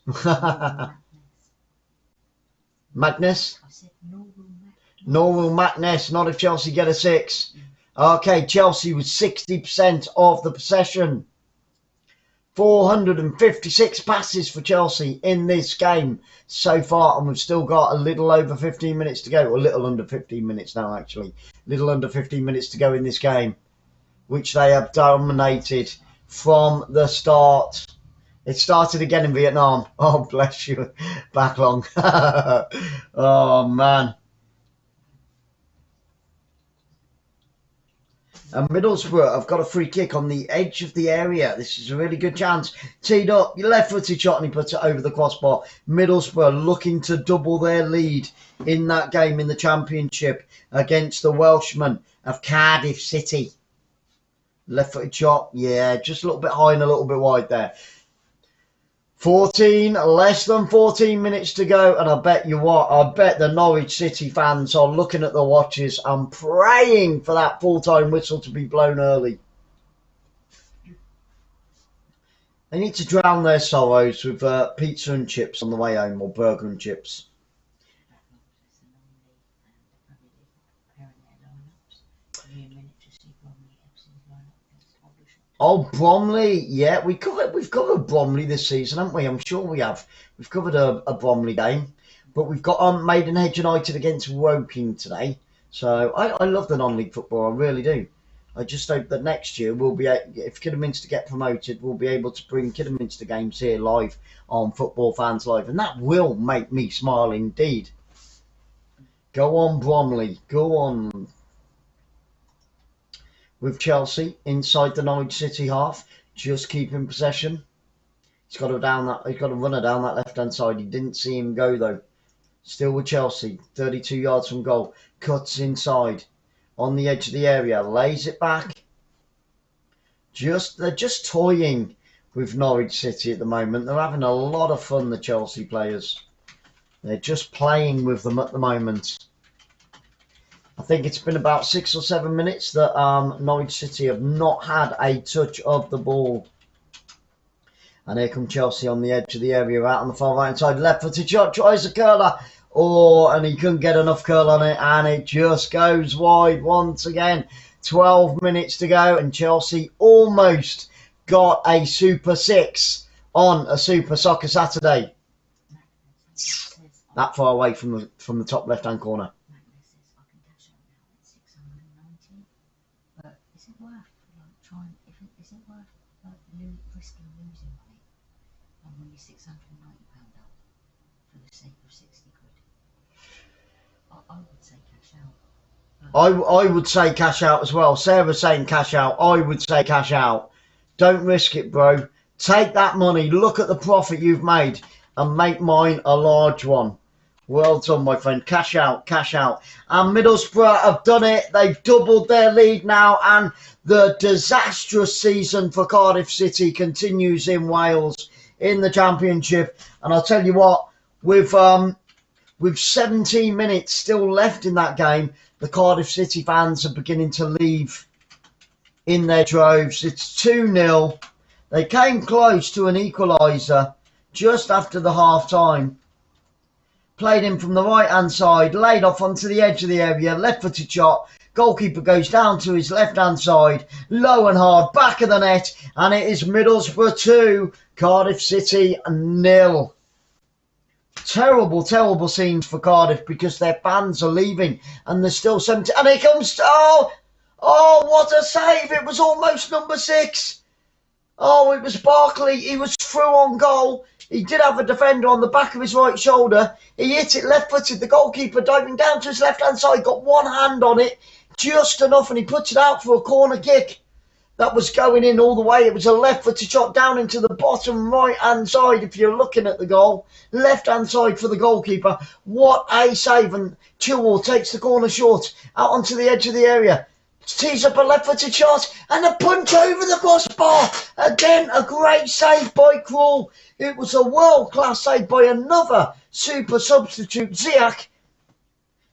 Madness? I said Norwell Madness, not if Chelsea get a 6. Okay, Chelsea with 60% of the possession. 456 passes for Chelsea in this game so far, and we've still got a little over 15 minutes to go, or a little under 15 minutes now actually, little under 15 minutes to go in this game, which they have dominated from the start. It started again in Vietnam. Oh, bless you, back long. Oh man. And Middlesbrough have got a free kick on the edge of the area. This is a really good chance. Teed up, your left-footed shot, and he puts it over the crossbar. Middlesbrough looking to double their lead in that game in the Championship against the Welshmen of Cardiff City. Left-footed shot, yeah, just a little bit high and a little bit wide there. Less than 14 minutes to go, and I bet you what, I bet the Norwich City fans are looking at the watches and praying for that full-time whistle to be blown early. They need to drown their sorrows with pizza and chips on the way home, or burger and chips. Oh, Bromley, yeah, we've covered Bromley this season, haven't we? I'm sure we have. We've covered a Bromley game, but we've got Maidenhead United against Woking today. So I love the non-league football, I really do. I just hope that next year we'll be, if Kidderminster get promoted, we'll be able to bring Kidderminster games here live on Football Fans Live, and that will make me smile indeed. Go on, Bromley, go on. With Chelsea inside the Norwich City half, just keeping possession. He's got to run her down that left hand side. He didn't see him go though. Still with Chelsea, 32 yards from goal. Cuts inside, on the edge of the area, lays it back. They're just toying with Norwich City at the moment. They're having a lot of fun, the Chelsea players. They're just playing with them at the moment. I think it's been about 6 or 7 minutes that Norwich City have not had a touch of the ball. And here come Chelsea on the edge of the area, out on the far right hand side, left-footed shot, tries a curler. Oh, and he couldn't get enough curl on it, and it just goes wide once again. 12 minutes to go, and Chelsea almost got a Super 6 on a Super Soccer Saturday. That far away from the top left-hand corner. Is it worth risking losing money on when you're £690 up for the sake of 60 quid? I would say cash out. I would say cash out as well. Sarah's saying cash out. I would say cash out. Don't risk it, bro. Take that money, look at the profit you've made, and make mine a large one. Well done, my friend. Cash out, cash out. And Middlesbrough have done it. They've doubled their lead now, and the disastrous season for Cardiff City continues in Wales in the Championship. And I'll tell you what, with 17 minutes still left in that game, the Cardiff City fans are beginning to leave in their droves. It's 2-0. They came close to an equaliser just after the half-time. Played in from the right-hand side, laid off onto the edge of the area, left-footed shot. Goalkeeper goes down to his left-hand side, low and hard, back of the net, and it is Middlesbrough 2, Cardiff City 0. Terrible, terrible scenes for Cardiff because their fans are leaving, and there's still 70. And here comes, oh, what a save! It was almost number 6. Oh, it was Barkley. He was through on goal. He did have a defender on the back of his right shoulder. He hit it left-footed. The goalkeeper diving down to his left-hand side, got one hand on it, just enough, and he puts it out for a corner kick. That was going in all the way. It was a left-footed shot down into the bottom right-hand side if you're looking at the goal. Left-hand side for the goalkeeper. What a save. And Chilwell takes the corner short out onto the edge of the area. Tees up a left-footed shot and a punch over the crossbar. Again, a great save by Krul. It was a world-class save by another super substitute, 𝓳𝓸𝓲𝓷𝓲𝓷𝓰.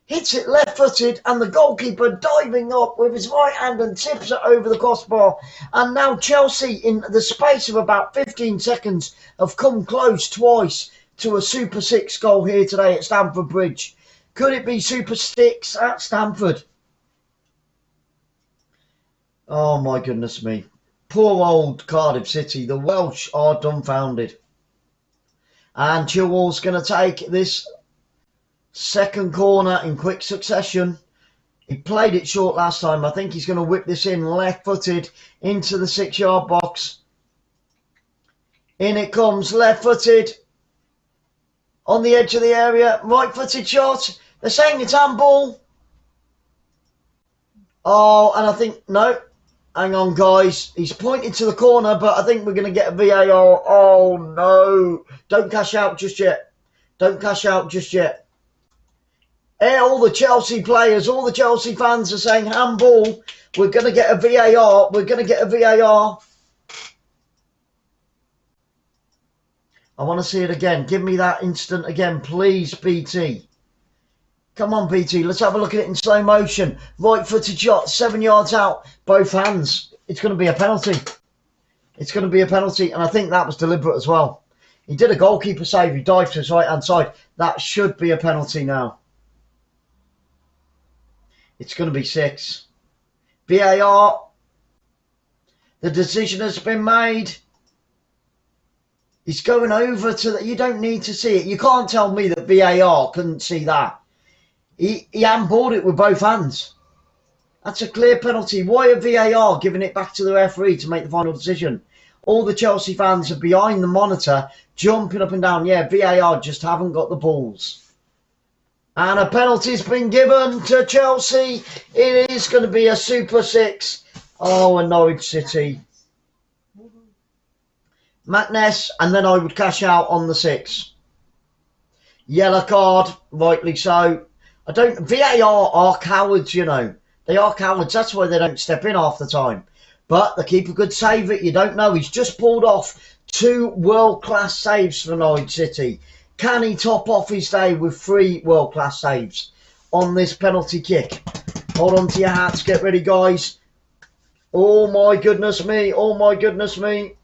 Hits it left-footed, and the goalkeeper diving up with his right hand and tips it over the crossbar. And now Chelsea, in the space of about 15 seconds, have come close twice to a Super 6 goal here today at Stamford Bridge. Could it be Super 6 at Stamford? Oh my goodness me. Poor old Cardiff City. The Welsh are dumbfounded. And Chilwell's going to take this second corner in quick succession. He played it short last time. I think he's going to whip this in left-footed into the 6-yard box. In it comes, left-footed. On the edge of the area, right-footed shot. They're saying it's handball. Oh, and I think, no. Hang on, guys. He's pointing to the corner, but I think we're going to get a VAR. Oh, no. Don't cash out just yet. Don't cash out just yet. All the Chelsea players, all the Chelsea fans are saying handball. We're going to get a VAR. We're going to get a VAR. I want to see it again. Give me that instant again, please, BT. Come on, BT, let's have a look at it in slow motion. Right-footed shot, 7 yards out, both hands. It's going to be a penalty. It's going to be a penalty, and I think that was deliberate as well. He did a goalkeeper save. He dived to his right-hand side. That should be a penalty now. It's going to be 6. VAR. The decision has been made. He's going over to the... You don't need to see it. You can't tell me that VAR couldn't see that. He handballed it with both hands. That's a clear penalty. Why are VAR giving it back to the referee to make the final decision? All the Chelsea fans are behind the monitor, jumping up and down. Yeah, VAR just haven't got the balls. And a penalty's been given to Chelsea. It is going to be a Super 6. Oh, and Norwich City. Madness, and then I would cash out on the 6. Yellow card, rightly so. VAR are cowards, you know. They are cowards. That's why they don't step in half the time. But the keeper could save it. You don't know. He's just pulled off 2 world-class saves for Norwich City. Can he top off his day with 3 world-class saves on this penalty kick? Hold on to your hats. Get ready, guys. Oh, my goodness me. Oh, my goodness me.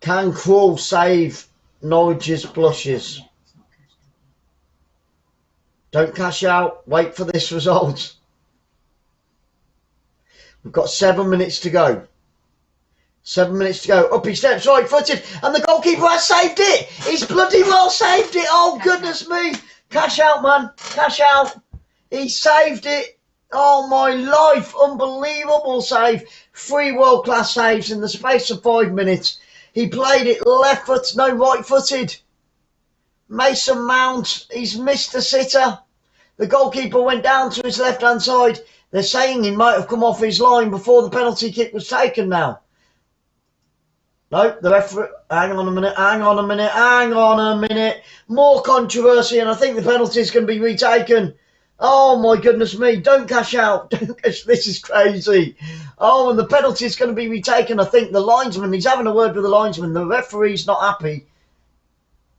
Can Krul save Norwich's blushes? Don't cash out. Wait for this result. We've got 7 minutes to go. 7 minutes to go. Up he steps, right footed, and the goalkeeper has saved it. He's bloody well saved it. Oh, goodness me. Cash out, man. Cash out. He saved it. Oh, my life. Unbelievable save. 3 world-class saves in the space of 5 minutes. He played it left foot, no right footed. Mason Mount, he's missed the sitter. The goalkeeper went down to his left-hand side. They're saying he might have come off his line before the penalty kick was taken now. No, the referee, hang on a minute. More controversy, and I think the penalty is going to be retaken. Oh, my goodness me. Don't cash out. This is crazy. Oh, and the penalty is going to be retaken. I think the linesman, he's having a word with the linesman. The referee's not happy.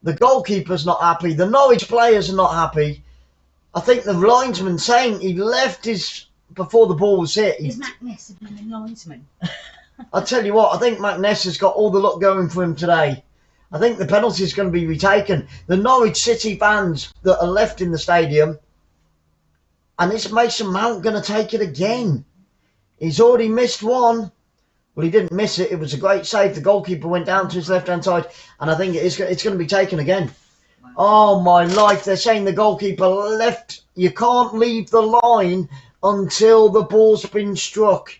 The goalkeeper's not happy. The Norwich players are not happy. I think the linesman's saying he left his... before the ball was hit. Is McNess the linesman? I'll tell you what, I think McNess has got all the luck going for him today. I think the penalty is going to be retaken. The Norwich City fans that are left in the stadium, and it's Mason Mount going to take it again. He's already missed one. Well, he didn't miss it. It was a great save. The goalkeeper went down to his left-hand side, and I think it's going to be taken again. Oh, my life. They're saying the goalkeeper left. You can't leave the line until the ball's been struck.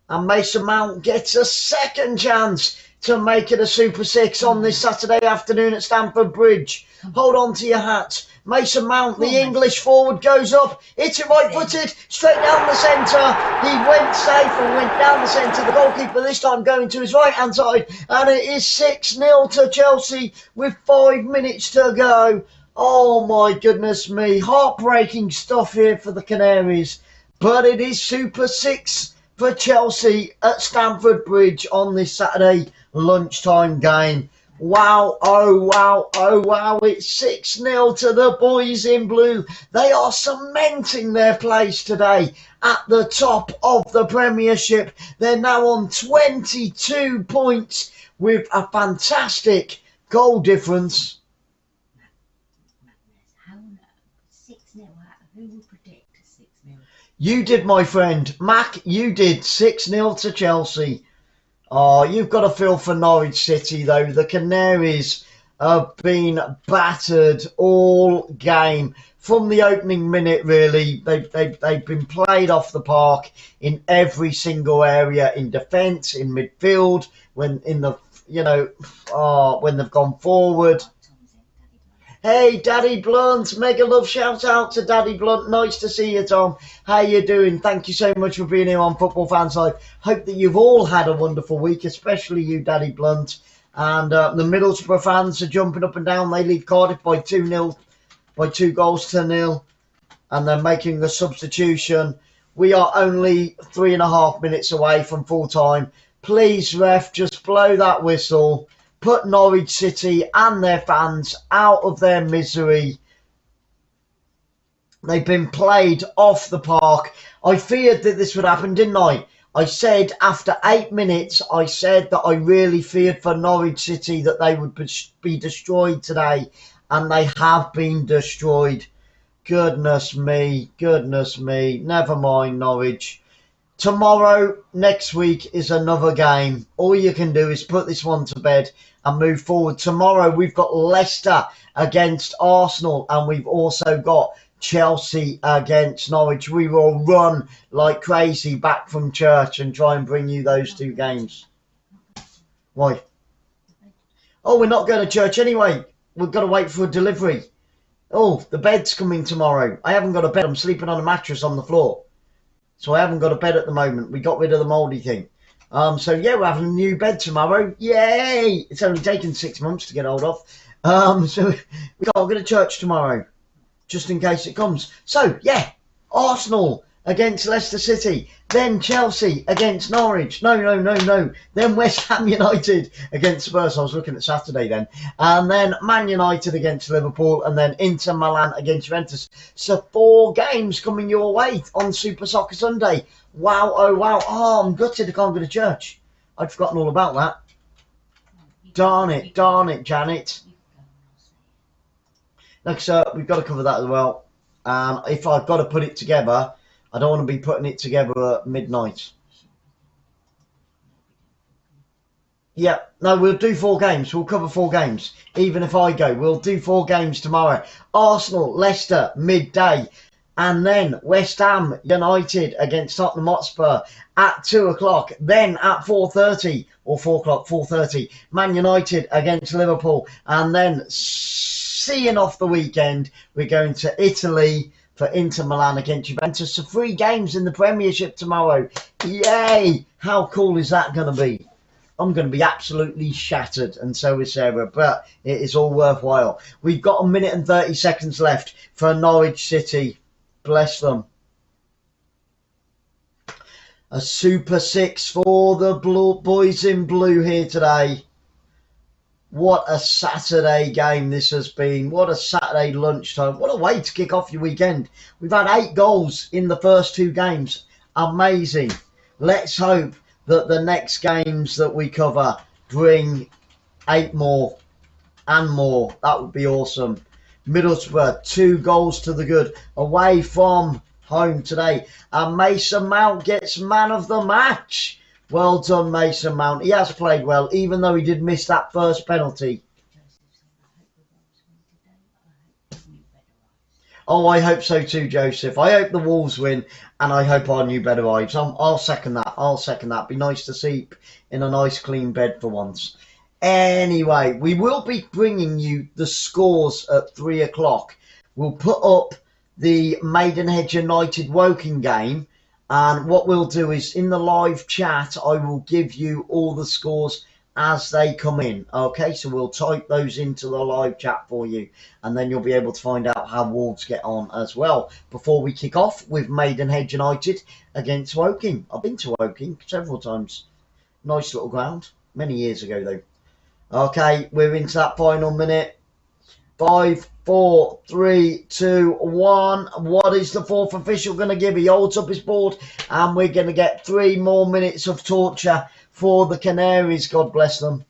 And Mason Mount gets a second chance to make it a Super 6 on this Saturday afternoon at Stamford Bridge. Hold on to your hats. Mason Mount, the English forward, goes up. Hits it right-footed, straight down the centre. He went safe and went down the centre. The goalkeeper this time going to his right-hand side. And it is 6-0 to Chelsea with 5 minutes to go. Oh, my goodness me. Heartbreaking stuff here for the Canaries. But it is Super 6 for Chelsea at Stamford Bridge on this Saturday lunchtime game. Wow, oh wow, oh wow, it's 6-0 to the boys in blue. They are cementing their place today at the top of the Premiership. They're now on 22 points with a fantastic goal difference. How 6-0? Who would predict 6-0? You did, my friend. Mac, you did. 6-0 to Chelsea. Oh, you've got to feel for Norwich City, though. The Canaries have been battered all game. From the opening minute, really, they've been played off the park in every single area, in defence, in midfield, when they've gone forward. Hey, Daddy Blunt, mega love shout out to Daddy Blunt. Nice to see you, Tom. How you doing? Thank you so much for being here on Football Fans Live. Hope that you've all had a wonderful week, especially you, Daddy Blunt. And the Middlesbrough fans are jumping up and down. They lead Cardiff by 2-0, by 2 goals to 0. And they're making the substitution. We are only 3.5 minutes away from full time. Please, ref, just blow that whistle. Put Norwich City and their fans out of their misery. They've been played off the park. I feared that this would happen, didn't I? I said after 8 minutes, I said that I really feared for Norwich City that they would be destroyed today. And they have been destroyed. Goodness me, goodness me. Never mind, Norwich. Tomorrow, next week, is another game. All you can do is put this one to bed and move forward. Tomorrow, we've got Leicester against Arsenal, and we've also got Chelsea against Norwich. We will run like crazy back from church and try and bring you those 2 games. Why? Oh, we're not going to church anyway. We've got to wait for a delivery. Oh, the bed's coming tomorrow. I haven't got a bed. I'm sleeping on a mattress on the floor. So I haven't got a bed at the moment. We got rid of the mouldy thing. So yeah, we're having a new bed tomorrow. Yay! It's only taken 6 months to get hold of. So we're going to church tomorrow, just in case it comes. So yeah, Arsenal against Leicester City, then Chelsea against Norwich, no, then West Ham United against Spurs, I was looking at Saturday then, and then Man United against Liverpool, and then Inter Milan against Juventus. So 4 games coming your way on Super Soccer Sunday. Wow, oh wow, oh, I'm gutted I can't go to church. I'd forgotten all about that. Darn it, Janet. Like I said, we've got to cover that as well. If I've got to put it together, I don't want to be putting it together at midnight. Yeah, no, we'll do 4 games. We'll cover 4 games. Even if I go, we'll do 4 games tomorrow. Arsenal, Leicester, midday. And then West Ham United against Tottenham Hotspur at 2 o'clock. Then at 4:30 or 4 o'clock, 4:30, Man United against Liverpool. And then seeing off the weekend, we're going to Italy for Inter Milan against Juventus. So 3 games in the Premiership tomorrow. Yay! How cool is that going to be? I'm going to be absolutely shattered, and so is Sarah, but it is all worthwhile. We've got 1 minute and 30 seconds left for Norwich City. Bless them. A Super 6 for the boys in blue here today. What a Saturday game this has been. What a Saturday lunchtime. What a way to kick off your weekend. We've had 8 goals in the first 2 games. Amazing. Let's hope that the next games that we cover bring 8 more and more. That would be awesome. Middlesbrough, 2 goals to the good away from home today. And Mason Mount gets man of the match. Well done, Mason Mount. He has played well, even though he did miss that first penalty. Oh, I hope so too, Joseph. I hope the Wolves win, and I hope our new bed arrives. I'll second that. I'll second that. Be nice to sleep in a nice, clean bed for once. Anyway, we will be bringing you the scores at 3 o'clock. We'll put up the Maidenhead United Woking game, and what we'll do is in the live chat, I will give you all the scores as they come in. Okay, so we'll type those into the live chat for you, and then you'll be able to find out how Wolves get on as well before we kick off with Maidenhead United against Woking. I've been to Woking several times. Nice little ground. Many years ago, though. Okay, we're into that final minute. 5, 4, 3, 2, 1. What is the 4th official going to give? He holds up his board, and we're going to get 3 more minutes of torture for the Canaries. God bless them.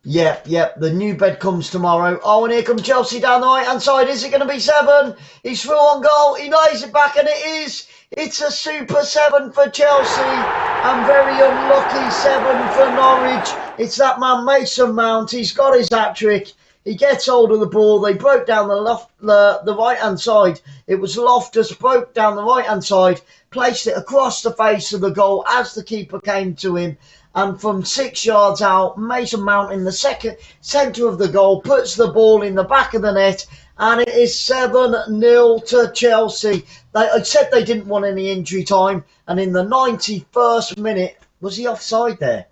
Yep, the new bed comes tomorrow. Oh, and here comes Chelsea down the right-hand side. Is it going to be 7? He's through on goal. He lays it back, and it is. It's a Super 7 for Chelsea, and very unlucky 7 for Norwich. It's that man Mason Mount. He's got his hat-trick. He gets hold of the ball. They broke down the right-hand side. It was Loftus broke down the right-hand side, placed it across the face of the goal as the keeper came to him. And from 6 yards out, Mason Mount in the centre of the goal puts the ball in the back of the net, and it is 7-0 to Chelsea. I said they didn't want any injury time, and in the 91st minute, was he offside there?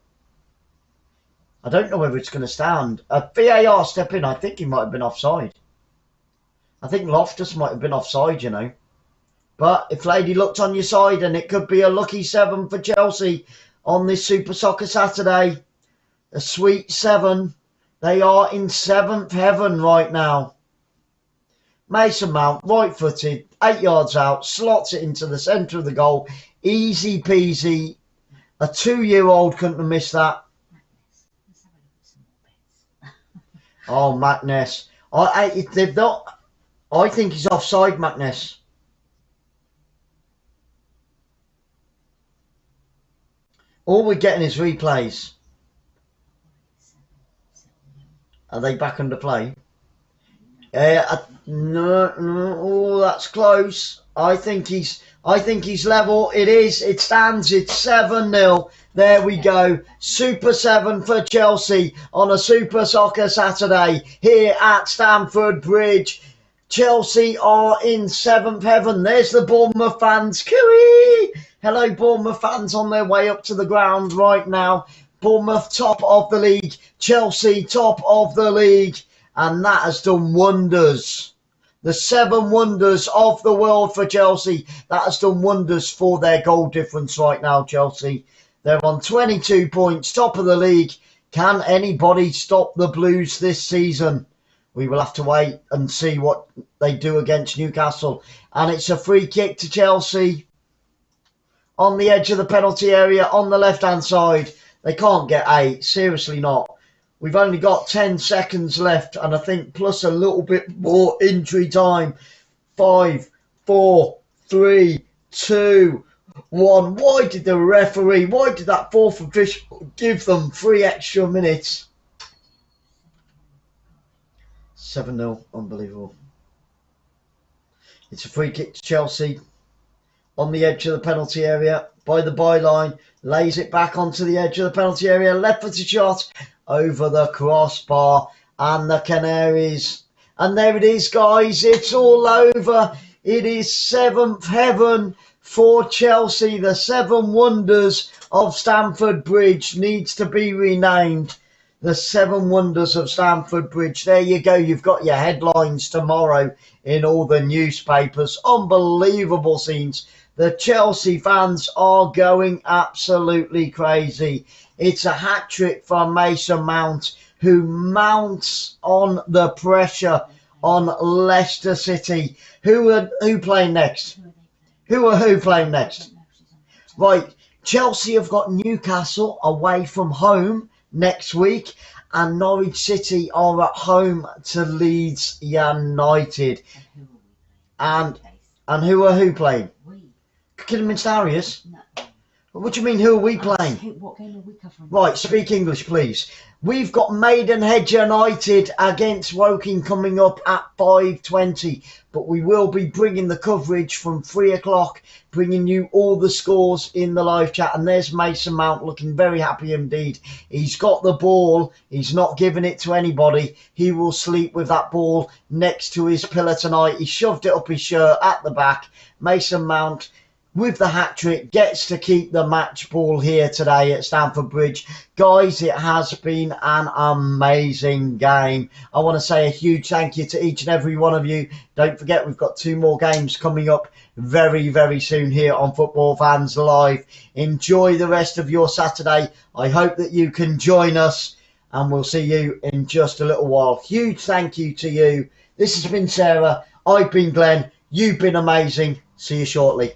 I don't know whether it's going to stand. A VAR step in, I think he might have been offside. I think Loftus might have been offside, you know. But if Lady looked on your side, and it could be a lucky 7 for Chelsea on this Super Soccer Saturday. A sweet 7. They are in 7th heaven right now. Mason Mount, right-footed, 8 yards out, slots it into the centre of the goal. Easy peasy. A 2-year-old couldn't have missed that. Oh, Magnus. I think he's offside, Magnus. All we're getting is replays. Are they back under play? No, oh, that's close. I think he's level. It is. It stands. It's 7-0. There we go. Super 7 for Chelsea on a Super Soccer Saturday here at Stamford Bridge. Chelsea are in 7th heaven. There's the Bournemouth fans. Cooey! Hello, Bournemouth fans on their way up to the ground right now. Bournemouth top of the league. Chelsea top of the league. and that has done wonders. The 7 wonders of the world for Chelsea. That has done wonders for their goal difference right now, Chelsea. They're on 22 points, top of the league. Can anybody stop the Blues this season? We will have to wait and see what they do against Newcastle. And it's a free kick to Chelsea on the edge of the penalty area on the left-hand side. They can't get 8, seriously not. We've only got 10 seconds left, and I think plus a little bit more injury time. 5, 4, 3, 2, 1. Why did that fourth official give them 3 extra minutes? 7-0, unbelievable. It's a free kick to Chelsea on the edge of the penalty area by the byline. Lays it back onto the edge of the penalty area. Left-footed shot over the crossbar, and the Canaries. And there it is, guys. It's all over. It is 7th heaven for Chelsea. The 7 wonders of Stamford Bridge needs to be renamed. The 7 wonders of Stamford Bridge. There you go. You've got your headlines tomorrow in all the newspapers. Unbelievable scenes. The Chelsea fans are going absolutely crazy. It's a hat-trick from Mason Mount, who mounts on the pressure on Leicester City. Who playing next? Who playing next? Right, Chelsea have got Newcastle away from home next week, and Norwich City are at home to Leeds United. And who playing? Kidderminster Harriers? No. What do you mean, who are we playing? What game are we covering? Right, speak English, please. We've got Maidenhead United against Woking coming up at 5:20. But we will be bringing the coverage from 3 o'clock, bringing you all the scores in the live chat. And there's Mason Mount looking very happy indeed. He's got the ball. He's not giving it to anybody. He will sleep with that ball next to his pillow tonight. He shoved it up his shirt at the back. Mason Mount, with the hat-trick, gets to keep the match ball here today at Stamford Bridge. Guys, it has been an amazing game. I want to say a huge thank you to each and every one of you. Don't forget, we've got 2 more games coming up very, very soon here on Football Fans Live. Enjoy the rest of your Saturday. I hope that you can join us, and we'll see you in just a little while. Huge thank you to you. This has been Sarah. I've been Glenn. You've been amazing. See you shortly.